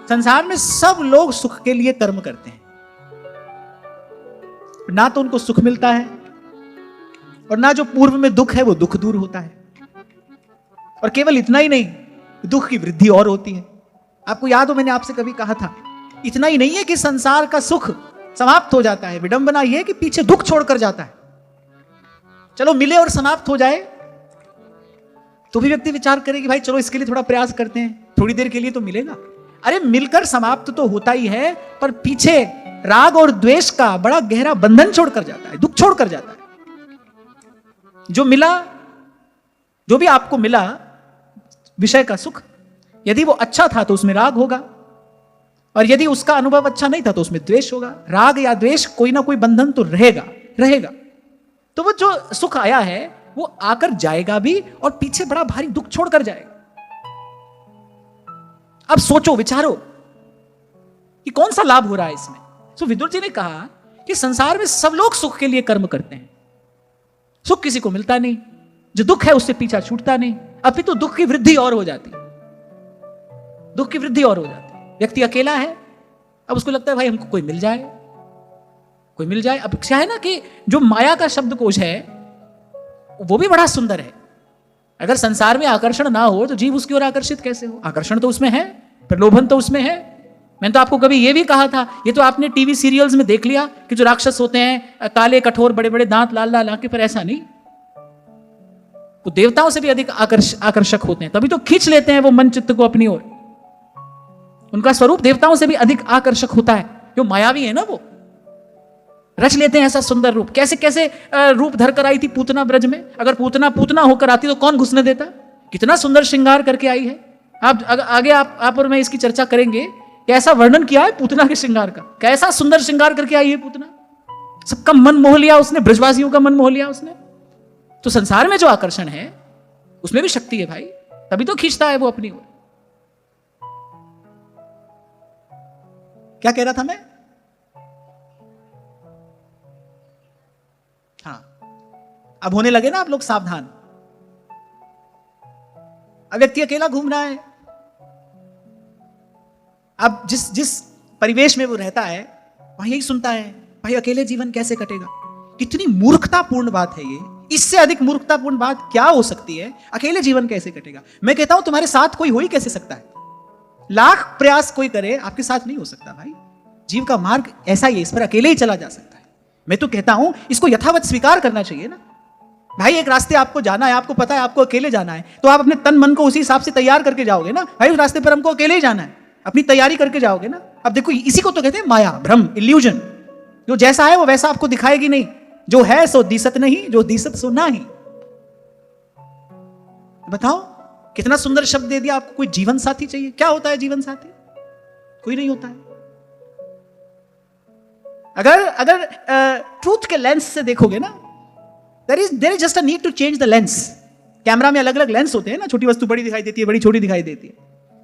संसार में सब लोग सुख के लिए कर्म करते हैं, ना तो उनको सुख मिलता है और ना जो पूर्व में दुख है वो दुख दूर होता है। और केवल इतना ही नहीं, दुख की वृद्धि और होती है। आपको याद हो मैंने आपसे कभी कहा था, इतना ही नहीं है कि संसार का सुख समाप्त हो जाता है, विडंबना यह है कि पीछे दुख छोड़कर जाता है। चलो मिले और समाप्त हो जाए तो भी व्यक्ति विचार करे कि भाई चलो इसके लिए थोड़ा प्रयास करते हैं, थोड़ी देर के लिए तो मिलेगा। अरे मिलकर समाप्त तो होता ही है, पर पीछे राग और द्वेष का बड़ा गहरा बंधन छोड़कर जाता है, दुख छोड़कर जाता है। जो मिला, जो भी आपको मिला विषय का सुख, यदि वो अच्छा था तो उसमें राग होगा, और यदि उसका अनुभव अच्छा नहीं था तो उसमें द्वेष होगा। राग या द्वेष कोई ना कोई बंधन तो रहेगा। तो वो जो सुख आया है वो आकर जाएगा भी, और पीछे बड़ा भारी दुख छोड़कर जाएगा। अब सोचो, विचारो कि कौन सा लाभ हो रहा है इसमें। तो विदुर जी ने कहा कि संसार में सब लोग सुख के लिए कर्म करते हैं, सुख किसी को मिलता नहीं, जो दुख है उससे पीछा छूटता नहीं, अपितु दुख की वृद्धि और हो जाती है। दुख की वृद्धि और हो जाती है। व्यक्ति अकेला है, अब उसको लगता है भाई हमको कोई मिल जाए, कोई मिल जाए। अब क्या है ना कि जो माया का शब्दकोश है वो भी बड़ा सुंदर है। अगर संसार में आकर्षण ना हो तो जीव उसकी ओर आकर्षित कैसे हो? आकर्षण तो उसमें है, प्रलोभन तो उसमें है। मैंने तो आपको कभी ये भी कहा था, ये तो आपने टीवी सीरियल्स में देख लिया कि जो राक्षस होते हैं काले कठोर बड़े बड़े दांत लाल लाल आंखें, पर ऐसा नहीं, वो देवताओं से भी अधिक आकर्षक होते हैं, तभी तो खींच लेते हैं वो मन चित्त को अपनी ओर। उनका स्वरूप देवताओं से भी अधिक आकर्षक होता है, जो मायावी है ना, वो रच लेते हैं ऐसा सुंदर रूप। कैसे कैसे रूप धर कर आई थी पूतना ब्रज में। अगर पूतना पूतना होकर आती तो कौन घुसने देता? कितना सुंदर श्रृंगार करके आई है। आप आगे आप और मैं इसकी चर्चा करेंगे कि ऐसा वर्णन किया है पूतना के श्रृंगार का, कैसा सुंदर श्रृंगार करके आई है पूतना। सबका मन मोह लिया उसने, ब्रजवासियों का मन मोह लिया उसने। तो संसार में जो आकर्षण है उसमें भी शक्ति है भाई, तभी तो खींचता है वो अपनी ओर। क्या कह रहा था मैं? हाँ, अब होने लगे ना आप लोग सावधान। अब व्यक्ति अकेला घूम रहा है, अब जिस परिवेश में वो रहता है वहां यही सुनता है, भाई अकेले जीवन कैसे कटेगा। कितनी मूर्खतापूर्ण बात है ये। इससे अधिक मूर्खतापूर्ण बात क्या हो सकती है? अकेले जीवन कैसे कटेगा। मैं कहता हूं तुम्हारे साथ कोई हो ही कैसे सकता है? लाख प्रयास कोई करे, आपके साथ नहीं हो सकता भाई। जीव का मार्ग ऐसा ही है, इस पर अकेले ही चला जा सकता है। मैं तो कहता हूं इसको यथावत स्वीकार करना चाहिए ना भाई। एक रास्ते आपको जाना है, आपको पता है आपको अकेले जाना है, तो आप अपने तन मन को उसी हिसाब से तैयार करके जाओगे ना भाई। उस रास्ते पर हमको अकेले ही जाना है, अपनी तैयारी करके जाओगे ना। अब देखो इसी को तो कहते हैं माया, भ्रम, इल्यूजन। जो जैसा है वो वैसा आपको दिखाएगी नहीं। जो है सो दिसत नहीं, जो दिसत सो ना ही। बताओ कितना सुंदर शब्द दे दिया आपको। कोई जीवन साथी चाहिए। क्या होता है जीवन साथी? कोई नहीं होता है। अगर ट्रूथ के लेंस से देखोगे ना, there is just a need to change the lens. Camera में अलग अलग लेंस होते हैं ना, छोटी वस्तु बड़ी दिखाई देती है, बड़ी छोटी दिखाई देती है।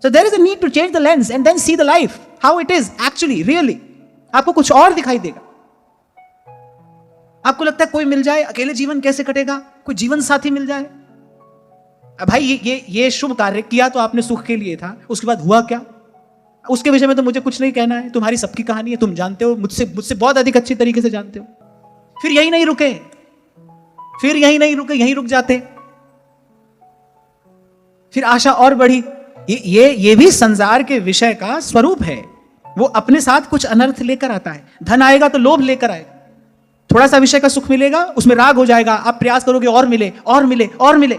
So there is a need to change the lens and then see the life how it is actually really. आपको कुछ और दिखाई देगा। आपको लगता है कोई मिल जाए, अकेले जीवन कैसे कटेगा, कोई जीवन साथी मिल जाए। अब भाई ये शुभ कार्य किया तो आपने सुख के लिए था, उसके बाद हुआ क्या? उसके विषय में तो मुझे कुछ नहीं कहना है, तुम्हारी सबकी कहानी है, तुम जानते हो, मुझसे बहुत अधिक अच्छी तरीके से जानते हो। फिर यही नहीं रुके, यहीं रुक जाते, फिर आशा और बढ़ी। ये भी संसार के विषय का स्वरूप है। वो अपने साथ कुछ अनर्थ लेकर आता है। धन आएगा तो लोभ लेकर आएगा, थोड़ा सा विषय का सुख मिलेगा उसमें राग हो जाएगा, आप प्रयास करोगे और मिले और मिले और मिले।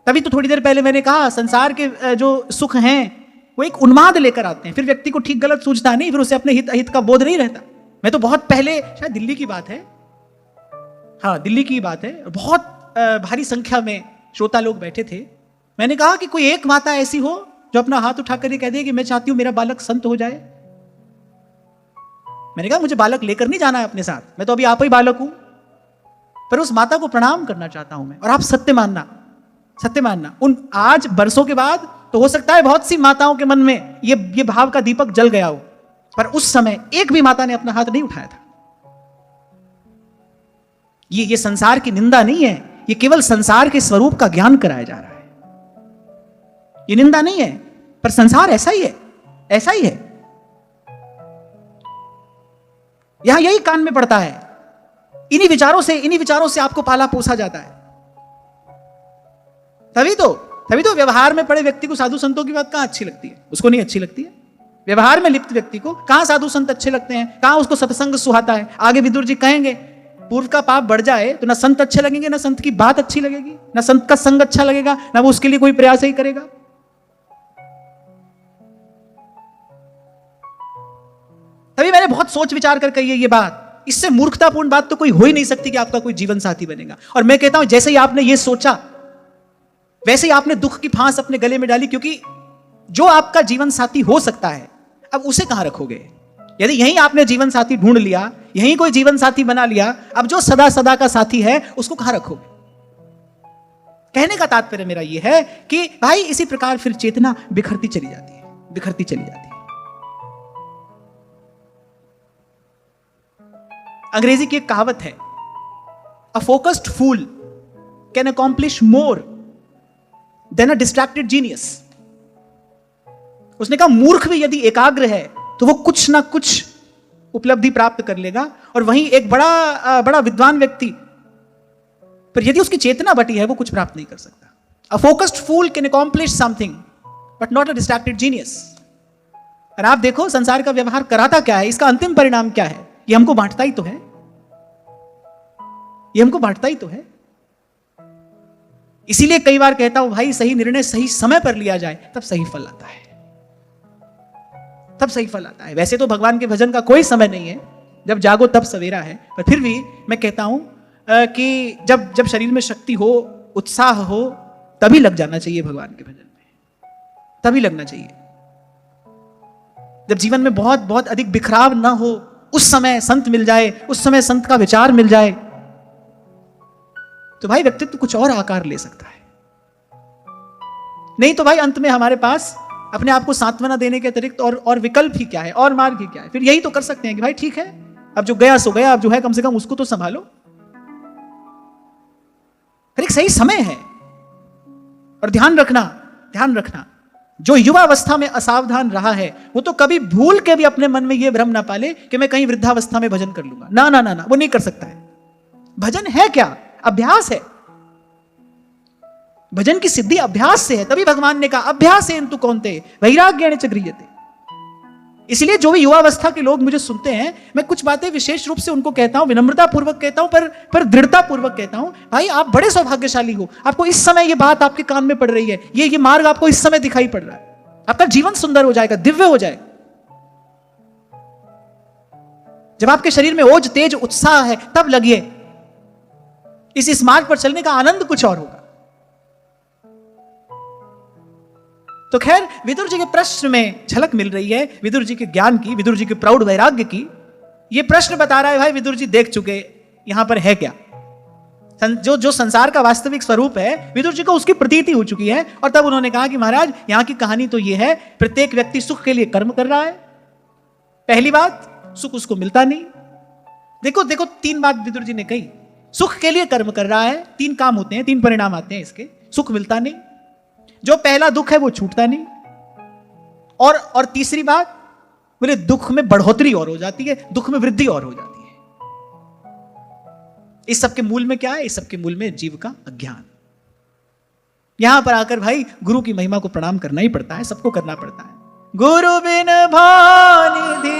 तभी तो थोड़ी देर पहले मैंने कहा संसार के जो सुख हैं वो एक उन्माद लेकर आते हैं। फिर व्यक्ति को ठीक गलत सूझता नहीं, फिर उसे अपने हित अहित का बोध नहीं रहता। मैं तो बहुत पहले, शायद दिल्ली की बात है, हाँ दिल्ली की बात है, बहुत भारी संख्या में श्रोता लोग बैठे थे। मैंने कहा कि कोई एक माता ऐसी हो जो अपना हाथ उठाकर ये कह दे कि मैं चाहती हूं मेरा बालक संत हो जाए। मैंने कहा मुझे बालक लेकर नहीं जाना है अपने साथ, मैं तो अभी आप ही बालक हूं, पर उस माता को प्रणाम करना चाहता हूं मैं। और आप सत्य मानना उन आज बरसों के बाद तो हो सकता है बहुत सी माताओं के मन में ये भाव का दीपक जल गया हो, पर उस समय एक भी माता ने अपना हाथ नहीं उठाया था। ये संसार की निंदा नहीं है, ये केवल संसार के स्वरूप का ज्ञान कराया जा रहा है। ये निंदा नहीं है, पर संसार ऐसा ही है, ऐसा ही है। यहां यही कान में पड़ता है। इन्हीं विचारों से आपको पाला पोसा जाता है। तभी तो व्यवहार में पड़े व्यक्ति को साधु संतों की बात कहां अच्छी लगती है? उसको नहीं अच्छी लगती है। व्यवहार में लिप्त व्यक्ति को कहां साधु संत अच्छे लगते हैं, कहां उसको सत्संग सुहाता है। आगे विदुर जी कहेंगे पूर्व का पाप बढ़ जाए तो ना संत अच्छे लगेंगे, ना संत की बात अच्छी लगेगी, ना संत का संग अच्छा लगेगा, ना वो उसके लिए कोई प्रयास ही करेगा। तभी मैंने बहुत सोच विचार कर कही है ये बात। इससे मूर्खतापूर्ण बात तो कोई हो ही नहीं सकती कि आपका कोई जीवन साथी बनेगा। और मैं कहता हूं जैसे ही आपने ये सोचा वैसे ही आपने दुख की फांस अपने गले में डाली, क्योंकि जो आपका जीवन साथी हो सकता है अब उसे कहां रखोगे? यदि यहीं आपने जीवन साथी ढूंढ लिया, यहीं कोई जीवन साथी बना लिया, अब जो सदा सदा का साथी है उसको कहां रखोगे? कहने का तात्पर्य मेरा यह है कि भाई इसी प्रकार फिर चेतना बिखरती चली जाती है। अंग्रेजी की एक कहावत है, a focused fool can accomplish more than a distracted genius. उसने कहा मूर्ख भी यदि एकाग्र है तो वो कुछ ना कुछ उपलब्धि प्राप्त कर लेगा, और वहीं एक बड़ा विद्वान व्यक्ति पर यदि उसकी चेतना बटी है वो कुछ प्राप्त नहीं कर सकता। A focused fool can accomplish something but not a distracted genius. और आप देखो संसार का व्यवहार कराता क्या है, इसका अंतिम परिणाम क्या है, ये हमको बांटता ही तो है, ये हमको बांटता ही तो है। इसीलिए कई बार कहता हूं भाई सही निर्णय सही समय पर लिया जाए तब सही फल आता है, तब सही फल आता है। वैसे तो भगवान के भजन का कोई समय नहीं है, जब जागो तब सवेरा है, पर फिर भी मैं कहता हूं कि जब शरीर में शक्ति हो, उत्साह हो, तभी लग जाना चाहिए भगवान के भजन में, तभी लगना चाहिए। जब जीवन में बहुत बहुत अधिक बिखराव ना हो उस समय संत मिल जाए, उस समय संत का विचार मिल जाए, तो भाई व्यक्तित्व कुछ और आकार ले सकता है। नहीं तो भाई अंत में हमारे पास अपने आप को सांत्वना देने के अतिरिक्त और विकल्प ही क्या है, और मार्ग ही क्या है। फिर यही तो कर सकते हैं कि भाई ठीक है, अब जो गया सो गया, अब जो है कम से कम उसको तो संभालो। फिर एक सही समय है। और ध्यान रखना जो युवा अवस्था में असावधान रहा है वो तो कभी भूल के भी अपने मन में यह भ्रम ना पाले कि मैं कहीं वृद्धावस्था में भजन कर लूंगा। ना ना ना ना, वो नहीं कर सकता है। भजन है क्या? अभ्यास है। भजन की सिद्धि अभ्यास से है। तभी भगवान ने कहा अभ्यास है कौनते वैराग्य च गृह्यते। इसलिए जो भी युवावस्था के लोग मुझे सुनते हैं, मैं कुछ बातें विशेष रूप से उनको कहता हूं, विनम्रता पूर्वक कहता हूं, पर दृढ़ता पूर्वक कहता हूं, भाई आप बड़े सौभाग्यशाली हो। आपको इस समय ये बात आपके कान में पड़ रही है, ये मार्ग आपको इस समय दिखाई पड़ रहा है। आपका जीवन सुंदर हो जाएगा, दिव्य हो जाएगा। जब आपके शरीर में ओज तेज उत्साह है तब लगिए। इस मार्ग पर चलने का आनंद कुछ और होगा। तो खैर विदुर जी के प्रश्न में झलक मिल रही है, विदुर जी के ज्ञान की, विदुर जी के प्रौढ़ वैराग्य की। ये प्रश्न बता रहा है भाई विदुर जी देख चुके, यहां पर है क्या, जो संसार का वास्तविक स्वरूप है विदुर जी को उसकी प्रतीति हो चुकी है। और तब उन्होंने कहा कि महाराज यहां की कहानी तो ये है, प्रत्येक व्यक्ति सुख के लिए कर्म कर रहा है। पहली बात, सुख उसको मिलता नहीं। देखो 3 बात विदुर जी ने कही। सुख के लिए कर्म कर रहा है, 3 काम होते हैं, 3 परिणाम आते हैं इसके। सुख मिलता नहीं, जो पहला दुख है वो छूटता नहीं, और तीसरी बात बोले दुख में बढ़ोतरी और हो जाती है, दुख में वृद्धि और हो जाती है। इस सब के मूल में क्या है? इस सब के मूल में जीव का अज्ञान। यहां पर आकर भाई गुरु की महिमा को प्रणाम करना ही पड़ता है, सबको करना पड़ता है। गुरु बिन भानिधि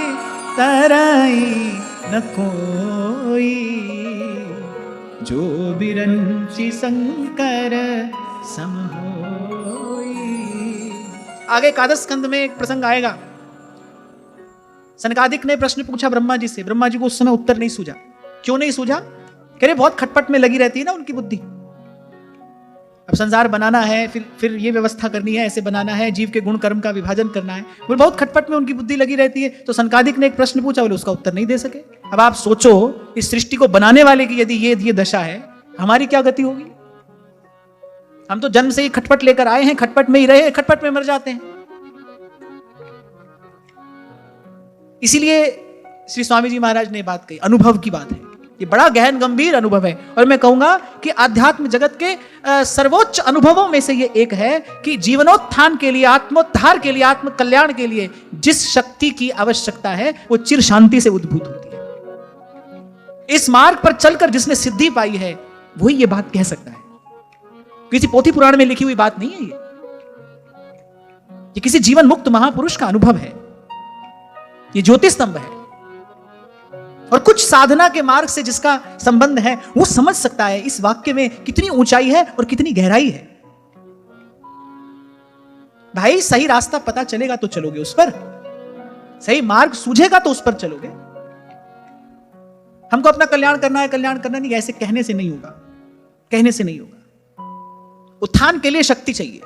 तरई न कोई, जो बिरंची शंकर सम होई। आगे एकादश स्कंद में एक प्रसंग आएगा। सनकादिक ने प्रश्न पूछा ब्रह्मा जी से, ब्रह्मा जी को उस समय उत्तर नहीं सूझा। क्यों नहीं सूझा? कह रहे बहुत खटपट में लगी रहती है ना उनकी बुद्धि। अब संसार बनाना है, फिर ये व्यवस्था करनी है, ऐसे बनाना है, जीव के गुण कर्म का विभाजन करना है, वो बहुत खटपट में उनकी बुद्धि लगी रहती है। तो सनकादिक ने एक प्रश्न पूछा, बोले उसका उत्तर नहीं दे सके। अब आप सोचो इस सृष्टि को बनाने वाले की यदि ये दशा है, हमारी क्या गति होगी? हम तो जन्म से ही खटपट लेकर आए हैं, खटपट में ही रहे, खटपट में मर जाते हैं। इसीलिए श्री स्वामी जी महाराज ने बात कही, अनुभव की बात है, ये बड़ा गहन गंभीर अनुभव है। और मैं कहूंगा कि आध्यात्म जगत के सर्वोच्च अनुभवों में से ये एक है कि जीवनोत्थान के लिए, आत्मोद्धार के लिए, आत्म कल्याण के लिए जिस शक्ति की आवश्यकता है वो चिर शांति से उद्भूत होती है। इस मार्ग पर चलकर जिसने सिद्धि पाई है वही ये बात कह सकता है। किसी पोथी पुराण में लिखी हुई बात नहीं है ये किसी जीवन मुक्त महापुरुष का अनुभव है। ये ज्योति स्तंभ है। और कुछ साधना के मार्ग से जिसका संबंध है वो समझ सकता है इस वाक्य में कितनी ऊंचाई है और कितनी गहराई है। भाई सही रास्ता पता चलेगा तो चलोगे उस पर, सही मार्ग सूझेगा तो उस पर चलोगे। हमको अपना कल्याण करना नहीं, ऐसे कहने से नहीं होगा, कहने से नहीं होगा। उत्थान के लिए शक्ति चाहिए।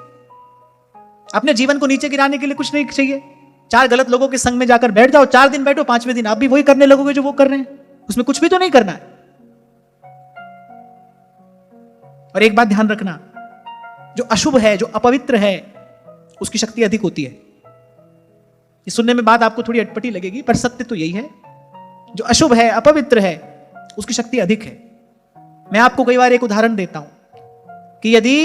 अपने जीवन को नीचे गिराने के लिए कुछ नहीं चाहिए। 4 गलत लोगों के संग में जाकर बैठ जाओ, 4 दिन बैठो, 5वें दिन आप भी वही करने लगोगे जो वो कर रहे हैं, उसमें कुछ भी तो नहीं करना है। और एक बात ध्यान रखना, जो अशुभ है, जो अपवित्र है, उसकी शक्ति अधिक होती है। ये सुनने में बात आपको थोड़ी अटपटी लगेगी, पर सत्य तो यही है। जो अशुभ है, अपवित्र है, उसकी शक्ति अधिक है। मैं आपको कई बार एक उदाहरण देता हूं कि यदि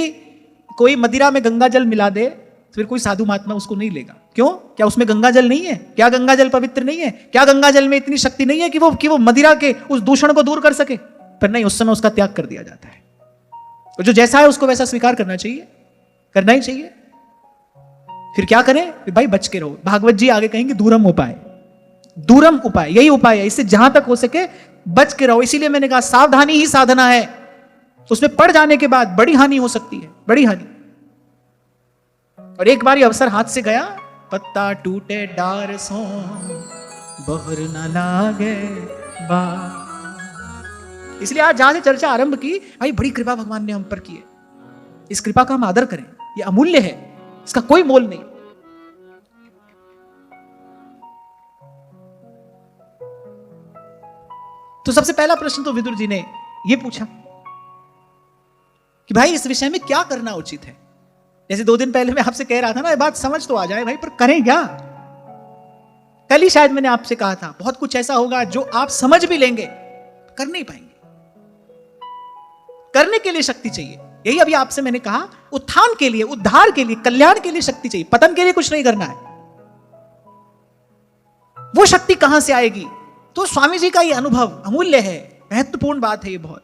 कोई मदिरा में गंगा जल मिला दे तो फिर कोई साधु महात्मा उसको नहीं लेगा। क्यों? क्या उसमें गंगा जल नहीं है? क्या गंगा जल पवित्र नहीं है? क्या गंगा जल में इतनी शक्ति नहीं है कि वो मदिरा के उस दूषण को दूर कर सके? पर नहीं, उस समय उसका त्याग कर दिया जाता है। और जो जैसा है उसको वैसा स्वीकार करना चाहिए, करना ही चाहिए। फिर क्या करें? भाई बच के रहो। भागवत जी आगे कहेंगे दूरम उपाय, दूरम उपाय, यही उपाय है, इससे जहां तक हो सके बच के रहो। इसीलिए मैंने कहा सावधानी ही साधना है। उसमें पड़ जाने के बाद बड़ी हानि हो सकती है, बड़ी हानि। और एक बार ये अवसर हाथ से गया, पत्ता टूटे डार सो बहर न लागे बा। इसलिए आज जहां से चर्चा आरंभ की, भाई बड़ी कृपा भगवान ने हम पर की है, इस कृपा का हम आदर करें। ये अमूल्य है, इसका कोई मोल नहीं। तो सबसे पहला प्रश्न तो विदुर जी ने यह पूछा कि भाई इस विषय में क्या करना उचित है। जैसे 2 दिन पहले मैं आपसे कह रहा था ना, ये बात समझ तो आ जाए भाई, पर करें क्या? कल ही शायद मैंने आपसे कहा था बहुत कुछ ऐसा होगा जो आप समझ भी लेंगे, कर नहीं पाएंगे। करने के लिए शक्ति चाहिए। यही अभी आपसे मैंने कहा, उत्थान के लिए, उद्धार के लिए, कल्याण के लिए शक्ति चाहिए, पतन के लिए कुछ नहीं करना है। वो शक्ति कहां से आएगी? तो स्वामी जी का ये अनुभव अमूल्य है, महत्वपूर्ण बात है ये बहुत,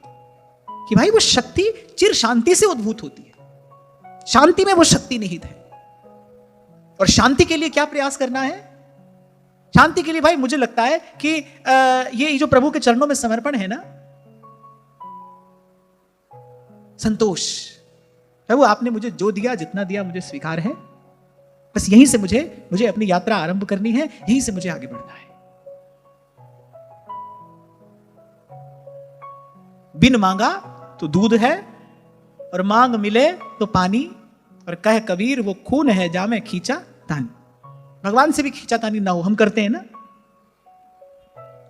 कि भाई वो शक्ति चिर शांति से उद्भूत होती है। शांति में वो शक्ति निहित है। और शांति के लिए क्या प्रयास करना है? शांति के लिए भाई मुझे लगता है कि ये जो प्रभु के चरणों में समर्पण है ना, संतोष, प्रभु आपने मुझे जो दिया, जितना दिया मुझे स्वीकार है, बस यहीं से मुझे अपनी यात्रा आरंभ करनी है, यहीं से मुझे आगे बढ़ना है। बिन मांगा तो दूध है, और मांग मिले तो पानी, और कह कबीर वो खून है जामे खींचा तानी। भगवान से भी खींचा तानी ना हो, हम करते हैं ना,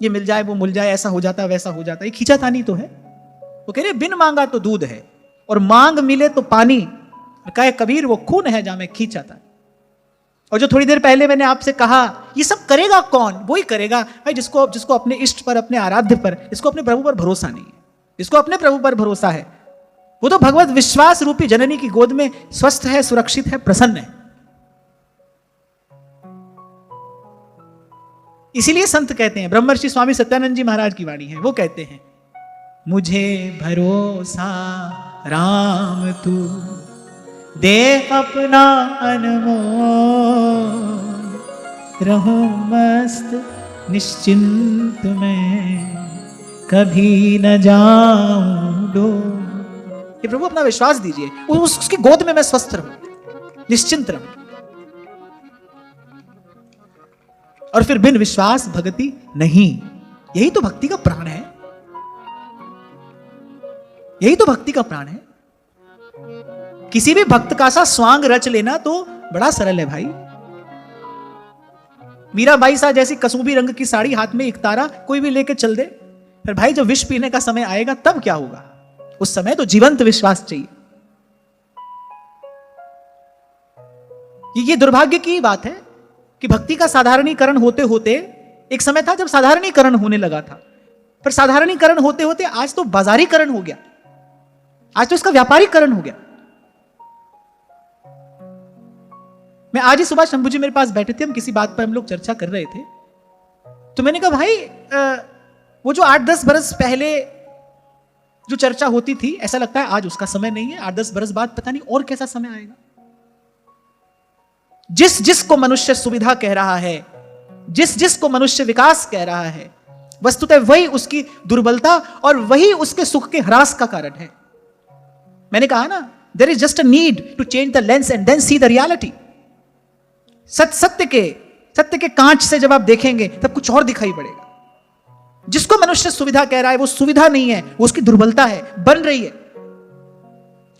ये मिल जाए वो मिल जाए, ऐसा हो जाता वैसा हो जाता, ये खींचा तानी तो है। वो कह रहे बिन मांगा तो दूध है, और मांग मिले तो पानी, और कहे कबीर वो खून है जामे खींचा तानी। और जो थोड़ी देर पहले मैंने आपसे कहा, ये सब करेगा कौन? वही करेगा भाई जिसको अपने इष्ट पर, अपने आराध्य पर, जिसको अपने प्रभु पर भरोसा नहीं है, जिसको अपने प्रभु पर भरोसा है, वो तो भगवत विश्वास रूपी जननी की गोद में स्वस्थ है, सुरक्षित है, प्रसन्न है। इसीलिए संत कहते हैं, ब्रह्मर्षि स्वामी सत्यानंद जी महाराज की वाणी है, वो कहते हैं, मुझे भरोसा राम तू दे अपना अनमोल, रहूं मस्त निश्चिंत में, कभी न जाऊं डोल। ये प्रभु अपना विश्वास दीजिए, उसकी गोद में मैं स्वस्थ रहूं, निश्चिंत रहूं। और फिर बिन विश्वास भक्ति नहीं। यही तो भक्ति का प्राण है, यही तो भक्ति का प्राण है। किसी भी भक्त का सा स्वांग रच लेना तो बड़ा सरल है भाई। मीराबाई सा जैसी कसूबी रंग की साड़ी, हाथ में एक तारा, कोई भी लेके चल दे। फिर भाई जब विष पीने का समय आएगा तब क्या होगा? उस समय तो जीवंत विश्वास चाहिए। ये दुर्भाग्य की बात है कि भक्ति का साधारणीकरण होते होते, एक समय था जब साधारणीकरण होने लगा था, पर साधारणीकरण होते होते आज तो बाजारीकरण हो गया, आज तो इसका व्यापारीकरण हो गया। मैं आज ही सुबह शंभू जी मेरे पास बैठे थे, हम किसी बात पर हम लोग चर्चा कर रहे थे, तो मैंने कहा भाई वो जो 8-10 बरस पहले जो चर्चा होती थी, ऐसा लगता है आज उसका समय नहीं है। 8-10 बरस बाद पता नहीं और कैसा समय आएगा। जिसको मनुष्य सुविधा कह रहा है, जिसको मनुष्य विकास कह रहा है, वस्तुतः वही उसकी दुर्बलता और वही उसके सुख के ह्रास का कारण है। मैंने कहा ना, there is just a need to change the lens and then see the reality. सत्य के कांच से जब आप देखेंगे तब कुछ और दिखाई पड़ेगा। जिसको मनुष्य सुविधा कह रहा है वो सुविधा नहीं है, वो उसकी दुर्बलता है, बन रही है।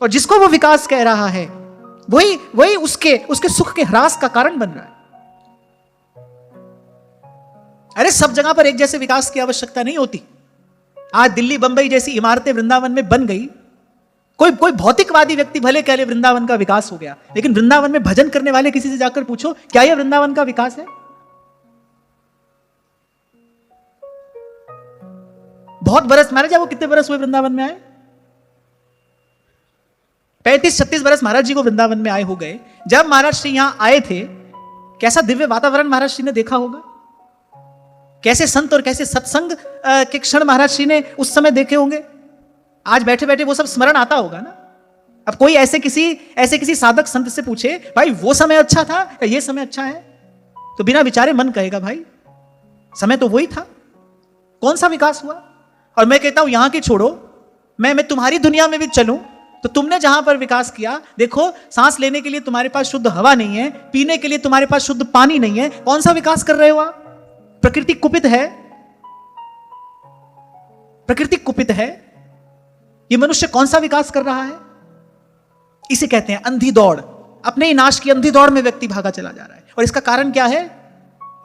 और जिसको वो विकास कह रहा है वही उसके सुख के ह्रास का कारण बन रहा है। अरे सब जगह पर एक जैसे विकास की आवश्यकता नहीं होती। आज दिल्ली बंबई जैसी इमारतें वृंदावन में बन गई, कोई भौतिकवादी व्यक्ति भले कह ले वृंदावन का विकास हो गया, लेकिन वृंदावन में भजन करने वाले किसी से जाकर पूछो क्या यह वृंदावन का विकास है? बहुत बरस, महाराज वो कितने बरस हुए वृंदावन में आए? 35-36 बरस महाराज जी को वृंदावन में आए हो गए। जब महाराज श्री यहां आए थे, कैसा दिव्य वातावरण महाराज श्री ने देखा होगा, कैसे संत और कैसे सत्संग के क्षण महाराज श्री ने उस समय देखे होंगे। आज बैठे बैठे वो सब स्मरण आता होगा ना। अब कोई ऐसे किसी साधक संत से पूछे, भाई वो समय अच्छा था या ये समय अच्छा है, तो बिना विचारे मन कहेगा भाई समय तो वही था, कौन सा विकास हुआ। और मैं कहता हूं यहां की छोड़ो, मैं तुम्हारी दुनिया में भी चलूं तो तुमने जहां पर विकास किया, देखो सांस लेने के लिए तुम्हारे पास शुद्ध हवा नहीं है, पीने के लिए तुम्हारे पास शुद्ध पानी नहीं है, कौन सा विकास कर रहे हो आप। प्रकृति कुपित है, प्रकृति कुपित है, ये मनुष्य कौन सा विकास कर रहा है। इसे कहते हैं अंधी दौड़, अपने ही नाश की अंधी दौड़ में व्यक्ति भागा चला जा रहा है। और इसका कारण क्या है,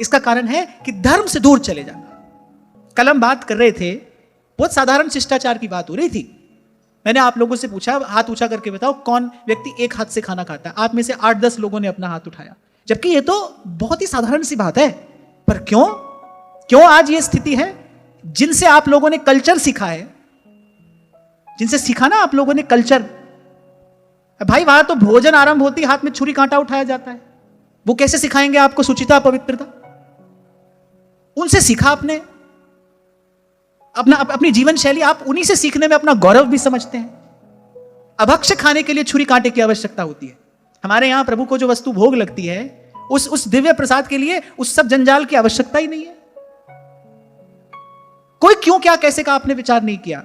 इसका कारण है कि धर्म से दूर चले जाना। कल हम बात कर रहे थे, बहुत साधारण शिष्टाचार की बात हो रही थी। मैंने आप लोगों से पूछा, हाथ ऊंचा करके बताओ कौन व्यक्ति एक हाथ से खाना खाता है। आप में से 8-10 लोगों ने अपना हाथ उठाया, जबकि ये तो बहुत ही साधारण सी बात है। पर क्यों आज ये स्थिति है। जिनसे आप लोगों ने कल्चर सीखा है, जिनसे सीखा ना आप लोगों ने कल्चर, भाई वहां तो भोजन आरंभ होती हाथ में छुरी कांटा उठाया जाता है। वो कैसे सिखाएंगे आपको शुचिता पवित्रता। उनसे सीखा आपने, अपनी जीवन शैली आप उन्हीं से सीखने में अपना गौरव भी समझते हैं। अभक्ष्य खाने के लिए छुरी कांटे की आवश्यकता होती है। हमारे यहां प्रभु को जो वस्तु भोग लगती है, उस दिव्य प्रसाद के लिए उस सब जंजाल की आवश्यकता ही नहीं है। कोई क्यों क्या कैसे का आपने विचार नहीं किया।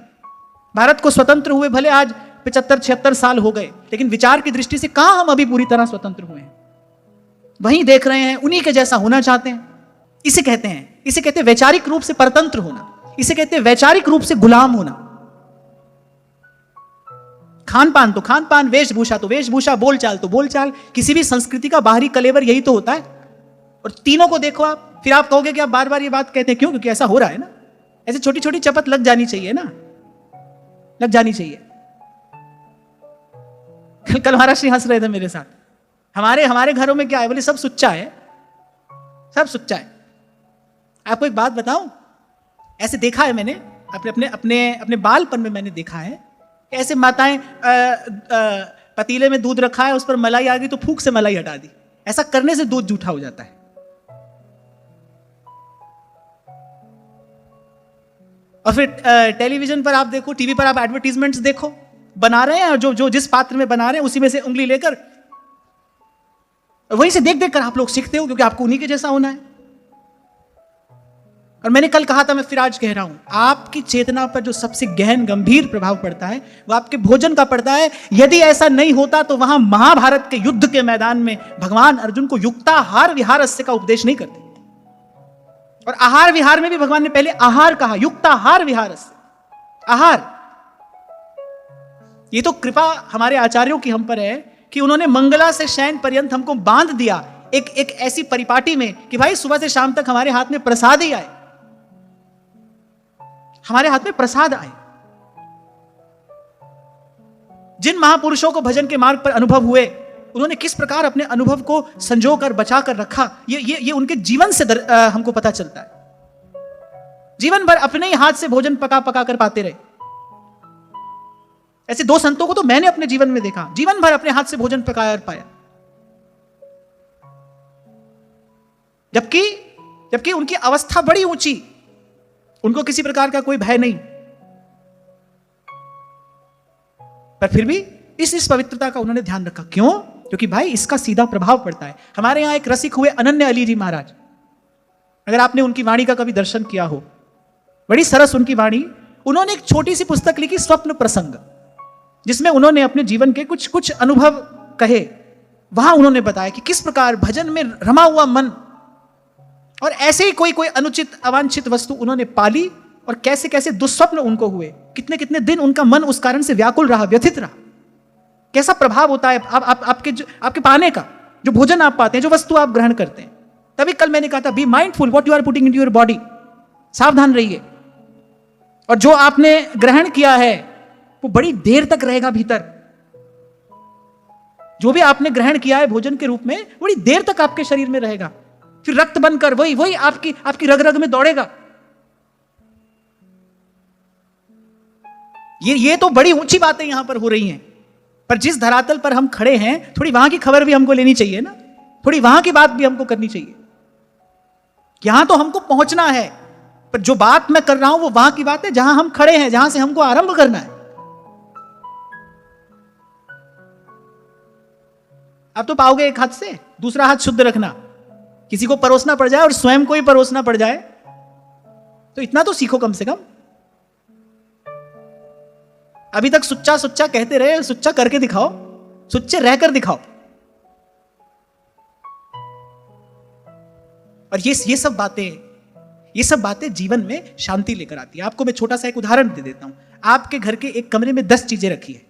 भारत को स्वतंत्र हुए भले आज 75-76 साल हो गए, लेकिन विचार की दृष्टि से कहां हम अभी पूरी तरह स्वतंत्र हुए हैं। वहीं देख रहे हैं, उन्हीं के जैसा होना चाहते हैं। इसे कहते हैं वैचारिक रूप से परतंत्र होना, इसे कहते हैं वैचारिक रूप से गुलाम होना। खान पान तो खान पान, वेशभूषा तो वेशभूषा, बोलचाल तो बोलचाल। किसी भी संस्कृति का बाहरी कलेवर यही तो होता है। और तीनों को देखो आप, फिर आप कहोगे कि आप बार बार ये बात कहते हैं क्यों, क्योंकि ऐसा हो रहा है ना। ऐसे छोटी छोटी चपत लग जानी चाहिए ना, लग जानी चाहिए। कल महाराज श्री हंस रहे थे मेरे साथ, हमारे घरों में क्या है, बोले सब सुच्चा है, सब सुच्चा है। आपको एक बात बताऊं, ऐसे देखा है मैंने अपने बालपन में, मैंने देखा है ऐसे माताएं पतीले में दूध रखा है, उस पर मलाई आ गई तो फूंक से मलाई हटा दी। ऐसा करने से दूध जूठा हो जाता है। और फिर टेलीविजन पर आप देखो, टीवी पर आप एडवर्टीजमेंट्स देखो, बना रहे हैं, और जो जिस पात्र में बना रहे हैं उसी में से उंगली लेकर वहीं से देख देख कर आप लोग सीखते हो, क्योंकि आपको उन्हीं के जैसा होना है। और मैंने कल कहा था, मैं फिर आज कह रहा हूं, आपकी चेतना पर जो सबसे गहन गंभीर प्रभाव पड़ता है वो आपके भोजन का पड़ता है। यदि ऐसा नहीं होता तो वहां महाभारत के युद्ध के मैदान में भगवान अर्जुन को युक्ताहार विहारस्य का उपदेश नहीं करते। और आहार विहार में भी भगवान ने पहले आहार कहा, युक्ताहार विहारस्य, आहार। ये तो कृपा हमारे आचार्यों की हम पर है कि उन्होंने मंगला से शयन पर्यंत हमको बांध दिया एक ऐसी परिपाटी में कि भाई सुबह से शाम तक हमारे हाथ में प्रसाद ही आए, हमारे हाथ में प्रसाद आए। जिन महापुरुषों को भजन के मार्ग पर अनुभव हुए, उन्होंने किस प्रकार अपने अनुभव को संजो कर बचा कर रखा, ये उनके जीवन से हमको पता चलता है। जीवन भर अपने ही हाथ से भोजन पका पका कर पाते रहे। ऐसे 2 संतों को तो मैंने अपने जीवन में देखा, जीवन भर अपने हाथ से भोजन पकाया और पाया। जबकि उनकी अवस्था बड़ी ऊंची, उनको किसी प्रकार का कोई भय नहीं, पर फिर भी इस पवित्रता का उन्होंने ध्यान रखा। क्यों? क्योंकि भाई इसका सीधा प्रभाव पड़ता है। हमारे यहां एक रसिक हुए अनन्य अली जी महाराज, अगर आपने उनकी वाणी का कभी दर्शन किया हो, बड़ी सरस उनकी वाणी। उन्होंने एक छोटी सी पुस्तक लिखी, स्वप्न प्रसंग, जिसमें उन्होंने अपने जीवन के कुछ अनुभव कहे। वहां उन्होंने बताया कि किस प्रकार भजन में रमा हुआ मन और ऐसे ही कोई अनुचित अवांछित वस्तु उन्होंने पाली, और कैसे कैसे दुस्वप्न उनको हुए, कितने कितने दिन उनका मन उस कारण से व्याकुल रहा, व्यथित रहा। कैसा प्रभाव होता है आपके पाने का, जो भोजन आप पाते हैं, जो वस्तु आप ग्रहण करते हैं। तभी कल मैंने कहा था, be mindful what you are putting into your body, सावधान रहिए। और जो आपने ग्रहण किया है वो बड़ी देर तक रहेगा भीतर। जो भी आपने ग्रहण किया है भोजन के रूप में, बड़ी देर तक आपके शरीर में रहेगा, फिर रक्त बनकर वही आपकी रग रग में दौड़ेगा। ये तो बड़ी ऊंची बातें यहां पर हो रही हैं। पर जिस धरातल पर हम खड़े हैं थोड़ी वहां की खबर भी हमको लेनी चाहिए ना, थोड़ी वहां की बात भी हमको करनी चाहिए। यहां तो हमको पहुंचना है, पर जो बात मैं कर रहा हूं वो वहां की बात है जहां हम खड़े हैं, जहां से हमको आरंभ करना है। अब तो पाओगे एक हाथ से, दूसरा हाथ शुद्ध रखना। किसी को परोसना पड़ जाए और स्वयं को ही परोसना पड़ जाए तो इतना तो सीखो कम से कम। अभी तक सुच्चा सुच्चा कहते रहे, सुच्चा करके दिखाओ, सुच्चे रहकर दिखाओ। और ये सब बातें जीवन में शांति लेकर आती है। आपको मैं छोटा सा एक उदाहरण दे देता हूं। आपके घर के एक कमरे में 10 चीजें रखी है,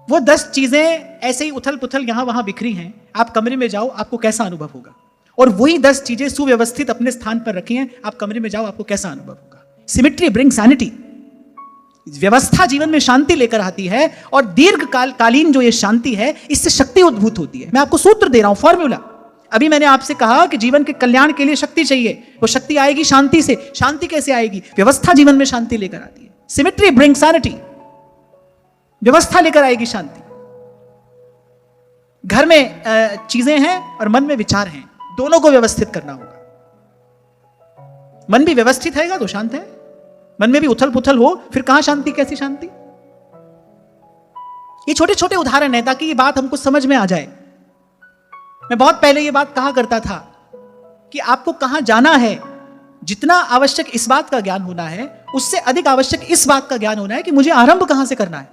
वो 10 चीजें ऐसे ही उथल पुथल यहां वहां बिखरी हैं। आप कमरे में जाओ, आपको कैसा अनुभव होगा? और वही 10 चीजें सुव्यवस्थित अपने स्थान पर रखी हैं, आप कमरे में जाओ, आपको कैसा अनुभव होगा? Symmetry bring sanity. व्यवस्था जीवन में शांति लेकर आती है, और दीर्घकालीन जो ये शांति है, इससे शक्ति उद्भूत होती है। मैं आपको सूत्र दे रहा हूं, फॉर्मूला। अभी मैंने आपसे कहा कि जीवन के कल्याण के लिए शक्ति चाहिए, वो शक्ति आएगी शांति से। शांति कैसे आएगी? व्यवस्था जीवन में शांति लेकर आती है। Symmetry bring sanity. व्यवस्था लेकर आएगी शांति। घर में चीजें हैं और मन में विचार हैं, दोनों को व्यवस्थित करना होगा। मन भी व्यवस्थित रहेगा तो शांत है, मन में भी उथल पुथल हो फिर कहां शांति, कैसी शांति? ये छोटे छोटे उदाहरण है ताकि ये बात हमको समझ में आ जाए। मैं बहुत पहले ये बात कहा करता था कि आपको कहां जाना है, जितना आवश्यक इस बात का ज्ञान होना है, उससे अधिक आवश्यक इस बात का ज्ञान होना है कि मुझे आरंभ कहां से करना है।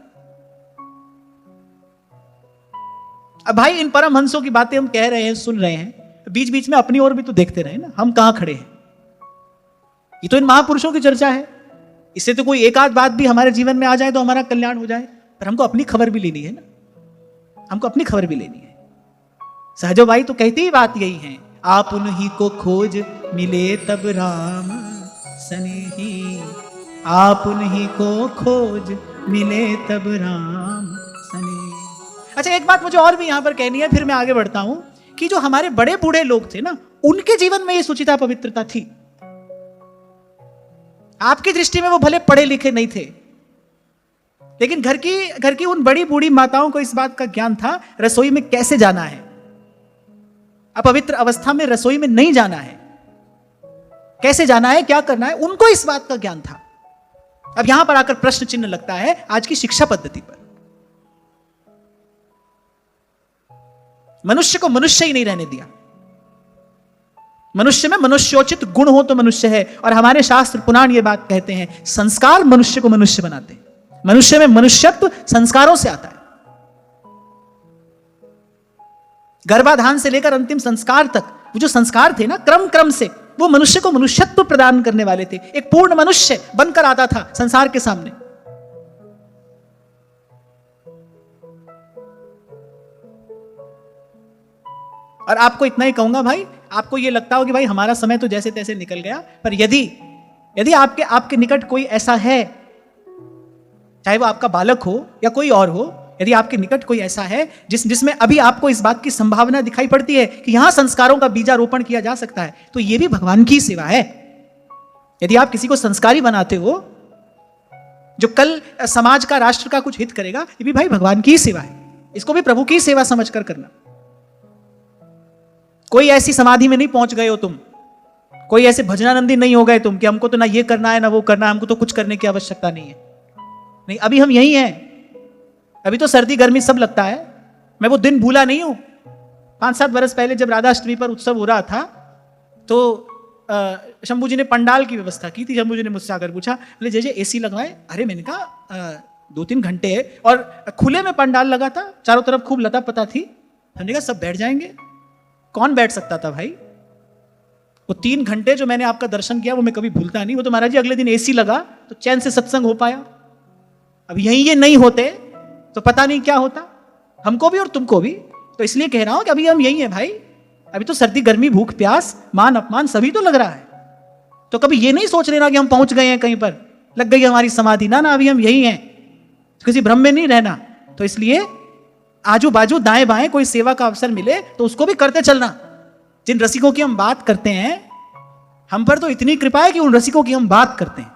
अब भाई इन परमहंसों की बातें हम कह रहे हैं, सुन रहे हैं, बीच बीच में अपनी ओर भी तो देखते रहे ना, हम कहां खड़े हैं। ये तो इन महापुरुषों की चर्चा है, इससे तो कोई एक आध बात भी हमारे जीवन में आ जाए तो हमारा कल्याण हो जाए। पर हमको अपनी खबर भी लेनी है ना, हमको अपनी खबर भी लेनी है। सहजो भाई तो कहती ही बात यही है, आप उन्हीं को खोज मिले तब राम सनेही, आप उन्हीं को खोज मिले तब राम सनेही। अच्छा, एक बात मुझे और भी यहां पर कहनी है, फिर मैं आगे बढ़ता हूं, कि जो हमारे बड़े बूढ़े लोग थे ना, उनके जीवन में ये सुचिता पवित्रता थी। आपकी दृष्टि में वो भले पढ़े लिखे नहीं थे, लेकिन घर की उन बड़ी बूढ़ी माताओं को इस बात का ज्ञान था रसोई में कैसे जाना है। अपवित्र अवस्था में रसोई में नहीं जाना है, कैसे जाना है, क्या करना है, उनको इस बात का ज्ञान था। अब यहां पर आकर प्रश्न चिन्ह लगता है आज की शिक्षा पद्धति पर। मनुष्य को मनुष्य ही नहीं रहने दिया। मनुष्य में मनुष्योचित गुण हो तो मनुष्य है, और हमारे शास्त्र पुराण ये बात कहते हैं, संस्कार मनुष्य को मनुष्य बनाते हैं। मनुष्य में मनुष्यत्व संस्कारों से आता है। गर्भाधान से लेकर अंतिम संस्कार तक वो जो संस्कार थे ना, क्रम क्रम से वो मनुष्य को मनुष्यत्व प्रदान करने वाले थे। एक पूर्ण मनुष्य बनकर आता था संसार के सामने। और आपको इतना ही कहूंगा भाई, आपको ये लगता हो कि भाई हमारा समय तो जैसे तैसे निकल गया, पर यदि आपके निकट कोई ऐसा है, चाहे वो आपका बालक हो या कोई और हो, यदि आपके निकट कोई ऐसा है जिसमें अभी आपको इस बात की संभावना दिखाई पड़ती है कि यहां संस्कारों का बीजारोपण किया जा सकता है, तो यह भी भगवान की सेवा है। यदि आप किसी को संस्कारी बनाते हो जो कल समाज का, राष्ट्र का कुछ हित करेगा, ये भी भाई भगवान की सेवा है। इसको भी प्रभु की सेवा समझकर करना। कोई ऐसी समाधि में नहीं पहुंच गए हो तुम, कोई ऐसे भजनानंदी नहीं हो गए तुम कि हमको तो ना ये करना है ना वो करना है, हमको तो कुछ करने की आवश्यकता नहीं है। नहीं, अभी हम यही हैं। अभी तो सर्दी गर्मी सब लगता है। मैं वो दिन भूला नहीं हूं, 5-7 वर्ष पहले जब राधाष्टमी पर उत्सव हो रहा था, तो शंभू जी ने पंडाल की व्यवस्था की थी। शंभू जी ने मुझसे आकर पूछा, बोले जय एसी लगवाए। अरे मैंने कहा 2-3 घंटे, और खुले में पंडाल लगा था, चारों तरफ खूब लता पता थी। हमने कहा सब बैठ जाएंगे। कौन बैठ सकता था भाई? वो 3 घंटे जो मैंने आपका दर्शन किया वो मैं कभी भूलता नहीं। वो तो महाराज जी अगले दिन एसी लगा तो चैन से सत्संग हो पाया। अब यही ये नहीं होते तो पता नहीं क्या होता हमको भी और तुमको भी। तो इसलिए कह रहा हूं कि अभी हम यही हैं भाई। अभी तो सर्दी गर्मी भूख प्यास मान अपमान सभी तो लग रहा है। तो कभी ये नहीं सोच लेना कि हम पहुंच गए हैं, कहीं पर लग गई हमारी समाधि। ना ना, अभी हम यही हैं, किसी भ्रम में नहीं रहना। तो इसलिए आजू बाजू दाएं बाएं कोई सेवा का अवसर मिले तो उसको भी करते चलना। जिन रसिकों की हम बात करते हैं, हम पर तो इतनी कृपा है कि उन रसिकों की हम बात करते हैं,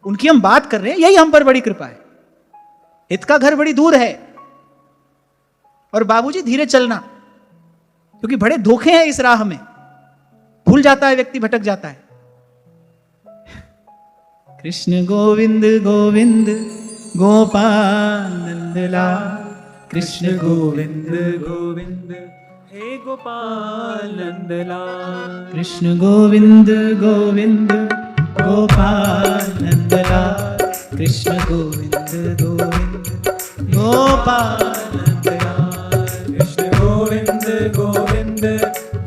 उनकी हम बात कर रहे हैं, यही हम पर बड़ी कृपा है। हित का घर बड़ी दूर है। और बाबूजी धीरे चलना, क्योंकि बड़े धोखे हैं इस राह में, भूल जाता है व्यक्ति, भटक जाता है। कृष्ण गोविंद गोविंद गोपाल नंदलाल, कृष्ण गोविंद गोविंद हे गोपाल नंदलाल, कृष्ण गोविंद गोविंद गोपाल नंदलाल, कृष्ण गोविंद गोविंद गोपाल नंदलाल, कृष्ण गोविंद गोविंद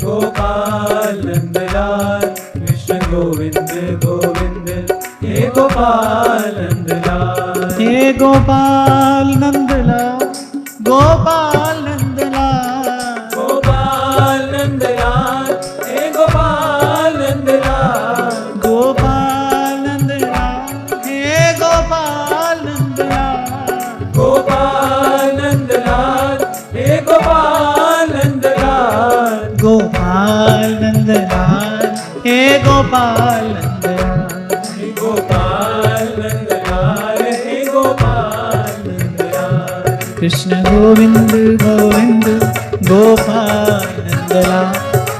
गोपाल नंदलाल, कृष्ण गोविंद गोविंद हे गोपाल नंदलाल, हे गोपाल नंदलाल, गोपाल नंदलाल, गोपाल नंदलाल, हे गोपाल नंदलाल, गोपाल नंदलाल, हे गोपाल नंदलाल, गोपाल नंदलाल, हे गोपाल नंदलाल, गोपाल नंदलाल, हे गोपाल नंदलाल, हे गोपाल नंदलाल, हे गोपाल नंदलाल, कृष्ण गोविंद गोविंद गोपाल नंदलाल,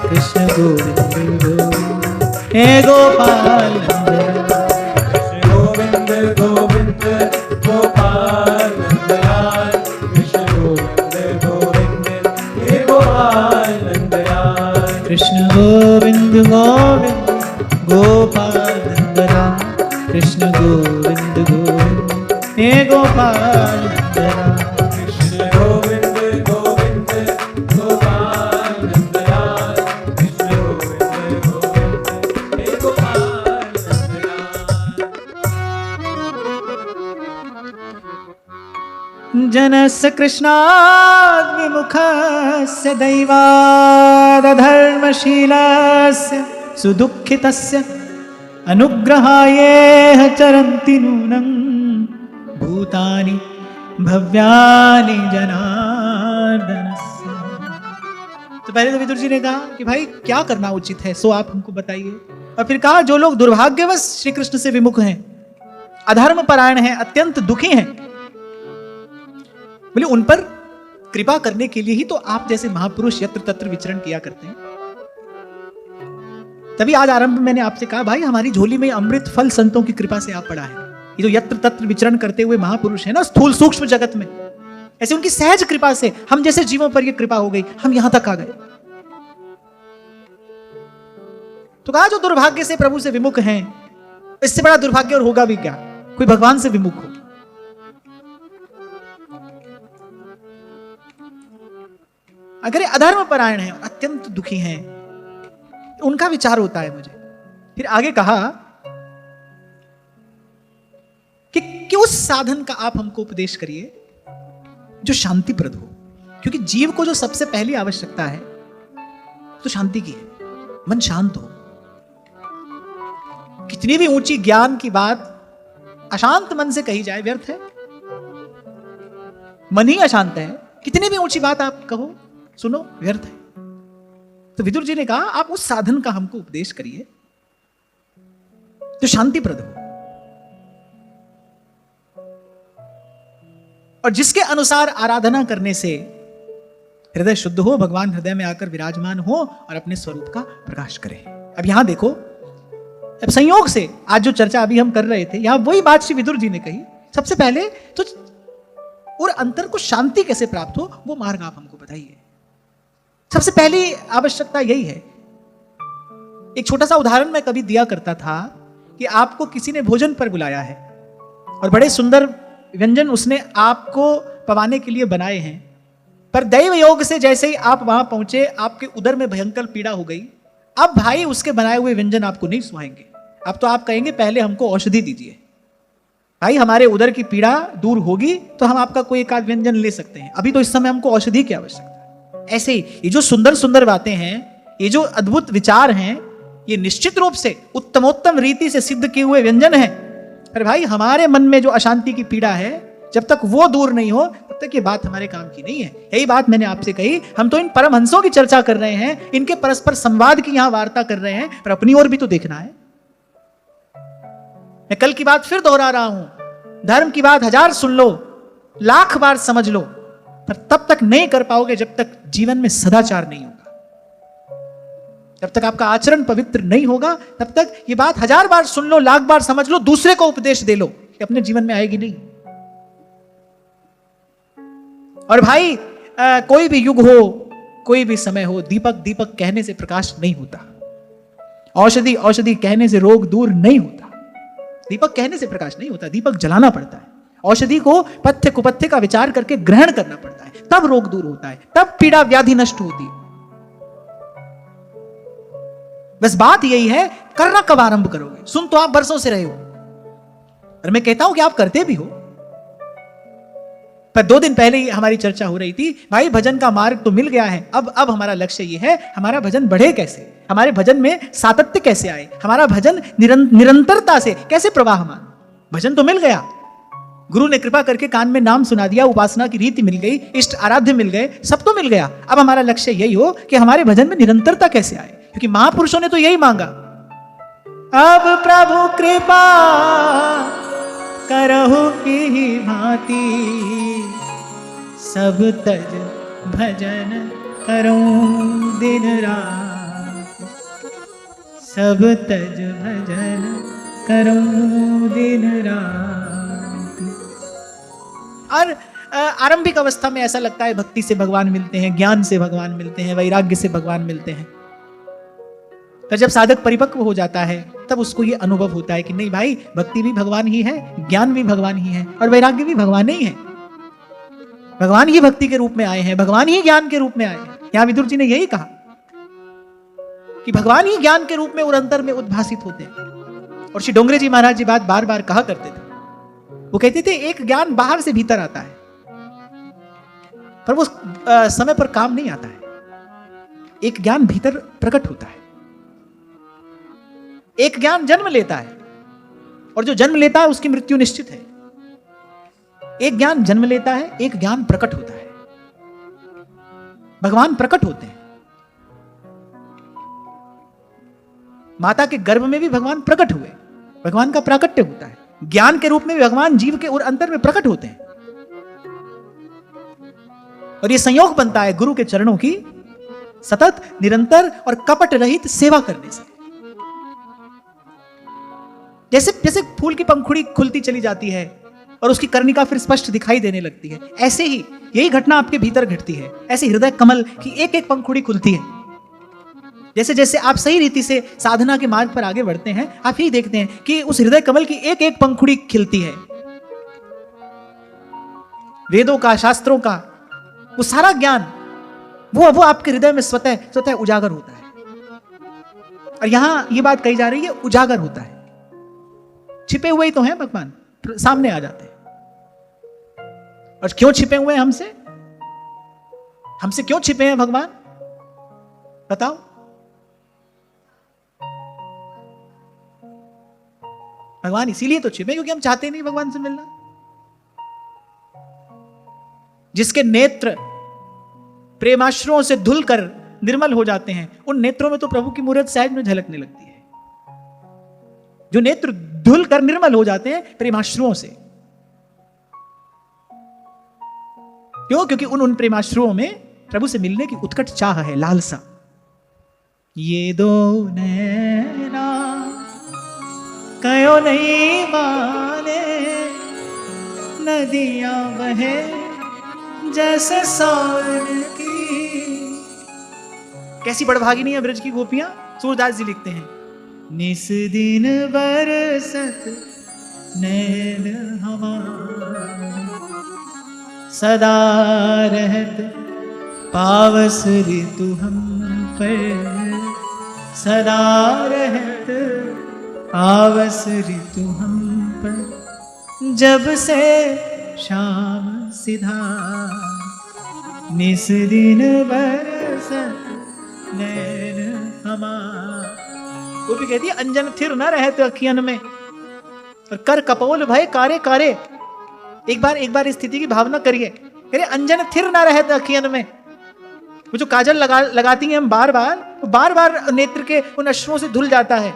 कृष्ण गोविंद गोविंद हे गोपाल नंदलाल, कृष्ण गोविंद गोविंद गोपाल नंदलाल, कृष्ण गोविंद गोविंद हे गोपाल नंदलाल, कृष्ण गोविंद गोविंद गोपाल नंदलाल, कृष्ण गोविंद गोविंद हे गोपाल नंदलाल, कृष्ण गोविंद गोविंद गोपाल नंदलाल, कृष्ण गोविंद गोविंद हे गोपाल नंदलाल। जनस्य कृष्णाद् विमुखस्य दैवाद् धर्मशीलस्य सुदुःखितस्य अनुग्रहाय चरन्ति नूनं भूतानि भव्यानि जनार्दनस्य। तो पहले तो विदुर जी ने कहा कि भाई क्या करना उचित है, सो आप हमको बताइए। और फिर कहा जो लोग दुर्भाग्यवश श्री कृष्ण से विमुख हैं, अधर्म परायण हैं, अत्यंत दुखी हैं, बोले उन पर कृपा करने के लिए ही तो आप जैसे महापुरुष यत्र तत्र विचरण किया करते हैं। तभी आज आरंभ में मैंने आपसे कहा भाई हमारी झोली में अमृत फल संतों की कृपा से आप पड़ा है। ये जो यत्र तत्र विचरण करते हुए महापुरुष है ना स्थूल सूक्ष्म जगत में, ऐसे उनकी सहज कृपा से हम जैसे जीवों पर ये कृपा हो गई, हम यहां तक आ गए। तो कहा जो दुर्भाग्य से प्रभु से विमुख हैं, इससे बड़ा दुर्भाग्य और होगा भी क्या, कोई भगवान से विमुख हो। अगर अधर्म परायण है, अत्यंत दुखी हैं, उनका विचार होता है मुझे। फिर आगे कहा कि उस साधन का आप हमको उपदेश करिए जो शांतिप्रद हो, क्योंकि जीव को जो सबसे पहली आवश्यकता है तो शांति की है, मन शांत हो। कितनी भी ऊंची ज्ञान की बात अशांत मन से कही जाए व्यर्थ है, मन ही अशांत है, कितनी भी ऊंची बात आप कहो सुनो व्यर्थ है। तो विदुर जी ने कहा आप उस साधन का हमको उपदेश करिए जो शांतिप्रद हो और जिसके अनुसार आराधना करने से हृदय शुद्ध हो, भगवान हृदय में आकर विराजमान हो और अपने स्वरूप का प्रकाश करे। अब यहां देखो, अब संयोग से आज जो चर्चा अभी हम कर रहे थे, यहां वही बात श्री विदुर जी ने कही। सबसे पहले तो और अंतर को शांति कैसे प्राप्त हो वो मार्ग आप हमको बताइए। सबसे पहली आवश्यकता यही है। एक छोटा सा उदाहरण मैं कभी दिया करता था कि आपको किसी ने भोजन पर बुलाया है और बड़े सुंदर व्यंजन उसने आपको पवाने के लिए बनाए हैं, पर दैव योग से जैसे ही आप वहां पहुंचे आपके उदर में भयंकर पीड़ा हो गई। अब भाई उसके बनाए हुए व्यंजन आपको नहीं सुहाएंगे। अब तो आप कहेंगे पहले हमको औषधि दीजिए, भाई हमारे उदर की पीड़ा दूर होगी तो हम आपका कोई एक आध व्यंजन ले सकते हैं, अभी तो इस समय हमको औषधि की आवश्यकता है। ऐसे ही ये जो सुंदर सुंदर बातें हैं, ये जो अद्भुत विचार हैं, ये निश्चित रूप से उत्तमोत्तम रीति से सिद्ध किए हुए व्यंजन हैं, पर भाई हमारे मन में जो अशांति की पीड़ा है जब तक वो दूर नहीं हो तब तक ये बात हमारे काम की नहीं है। यही बात मैंने आपसे कही, हम तो इन परमहंसों की चर्चा कर रहे हैं, इनके परस्पर संवाद की यहां वार्ता कर रहे हैं, पर अपनी ओर भी तो देखना है। मैं कल की बात फिर दोहरा रहा हूं, धर्म की बात 1000 सुन लो, लाख बार समझ लो, पर तब तक नहीं कर पाओगे जब तक जीवन में सदाचार नहीं होगा, जब तक आपका आचरण पवित्र नहीं होगा, तब तक ये बात 1000 बार सुन लो, लाख बार समझ लो, दूसरे को उपदेश दे लो, कि अपने जीवन में आएगी नहीं। और भाई कोई भी युग हो, कोई भी समय हो, दीपक दीपक कहने से प्रकाश नहीं होता, औषधि औषधि कहने से रोग दूर नहीं होता। दीपक कहने से प्रकाश नहीं होता, दीपक जलाना पड़ता है। औषधि को पथ्य कुपथ्य का विचार करके ग्रहण करना पड़ता है, तब रोग दूर होता है, तब पीड़ा व्याधि नष्ट होती है। बस बात यही है, करना कब आरंभ करोगे? सुन तो आप बरसों से रहे हो, और मैं कहता हूं कि आप करते भी हो। पर 2 दिन पहले ही हमारी चर्चा हो रही थी, भाई भजन का मार्ग तो मिल गया है, अब हमारा लक्ष्य ये है, हमारा भजन बढ़े कैसे, हमारे भजन में सातत्य कैसे आए, हमारा भजन निरंतरता से कैसे प्रवाहमान। भजन तो मिल गया, गुरु ने कृपा करके कान में नाम सुना दिया, उपासना की रीति मिल गई, इष्ट आराध्य मिल गए, सब तो मिल गया। अब हमारा लक्ष्य यही हो कि हमारे भजन में निरंतरता कैसे आए, क्योंकि महापुरुषों ने तो यही मांगा, अब प्रभु कृपा करहु की भांति, सब तज भजन करूं दिन रात, सब तज भजन करूं दिन रात। और आरंभिक अवस्था में ऐसा लगता है भक्ति से भगवान मिलते हैं, ज्ञान से भगवान मिलते हैं, वैराग्य से भगवान मिलते हैं। पर जब साधक परिपक्व हो जाता है, तब उसको ये अनुभव होता है कि नहीं भाई, भक्ति भी भगवान ही है, ज्ञान भी भगवान ही है, और वैराग्य भी भगवान ही है। भगवान ही भक्ति के रूप में आए हैं, भगवान ही ज्ञान के रूप में आए हैं। यहां विदुर जी ने यही कहा कि भगवान ही ज्ञान के रूप में और अंतर में उद्भासित होते हैं। और श्री डोंगरे जी महाराज जी बात बार बार कहा करते थे, वो कहते थे एक ज्ञान बाहर से भीतर आता है, पर वो समय पर काम नहीं आता है। एक ज्ञान भीतर प्रकट होता है, एक ज्ञान जन्म लेता है, और जो जन्म लेता है उसकी मृत्यु निश्चित है। एक ज्ञान जन्म लेता है, एक ज्ञान प्रकट होता है। भगवान प्रकट होते हैं, माता के गर्भ में भी भगवान प्रकट हुए, भगवान का प्राकट्य होता है। ज्ञान के रूप में भी भगवान जीव के और अंतर में प्रकट होते हैं, और यह संयोग बनता है गुरु के चरणों की सतत, निरंतर और कपट रहित सेवा करने से। जैसे जैसे फूल की पंखुड़ी खुलती चली जाती है और उसकी कर्णिका फिर स्पष्ट दिखाई देने लगती है, ऐसे ही यही घटना आपके भीतर घटती है। ऐसे हृदय कमल की एक एक पंखुड़ी खुलती है। जैसे जैसे आप सही रीति से साधना के मार्ग पर आगे बढ़ते हैं, आप ही देखते हैं कि उस हृदय कमल की एक एक पंखुड़ी खिलती है। वेदों का, शास्त्रों का वो सारा ज्ञान वो आपके हृदय में स्वतः स्वतः उजागर होता है। और यहां ये बात कही जा रही है, उजागर होता है। छिपे हुए ही तो हैं भगवान, सामने आ जाते हैं। और क्यों छिपे हुए हैं हमसे? हमसे क्यों छिपे हैं भगवान, बताओ? भगवान इसीलिए तो छिपे क्योंकि हम चाहते नहीं भगवान से मिलना। जिसके नेत्र प्रेमाश्रुओं से धुलकर निर्मल हो जाते हैं, उन नेत्रों में तो प्रभु की मूर्त सहज में झलकने लगती है। जो नेत्र धुल कर निर्मल हो जाते हैं प्रेमाश्रुओं से, क्यों? क्योंकि उन प्रेमाश्रुओं में प्रभु से मिलने की उत्कट चाह है, लालसा। ये दो नैना कयो नहीं माने, नदियां बहे जैसे सावन की। कैसी बड़भागिनी है ब्रज की गोपियां, सूरदास जी लिखते हैं, निस दिन बरसत नैन हमारे, सदा रहत पावस ऋतु हम पर, सदा रहत पावस ऋतु हम पर, जब से शाम सिधा, निस दिन बरसत नैन हमारे। वो भी कहती है, अंजन थिर न रहत अखियन में, और कर कपोल भय कारे कारे। एक बार इस स्थिति की भावना करिए, अरे अंजन थिर न रहत अखियन में। वो जो काजल लगाती हैं हम बार बार नेत्र के उन अश्रुओं से धुल जाता है।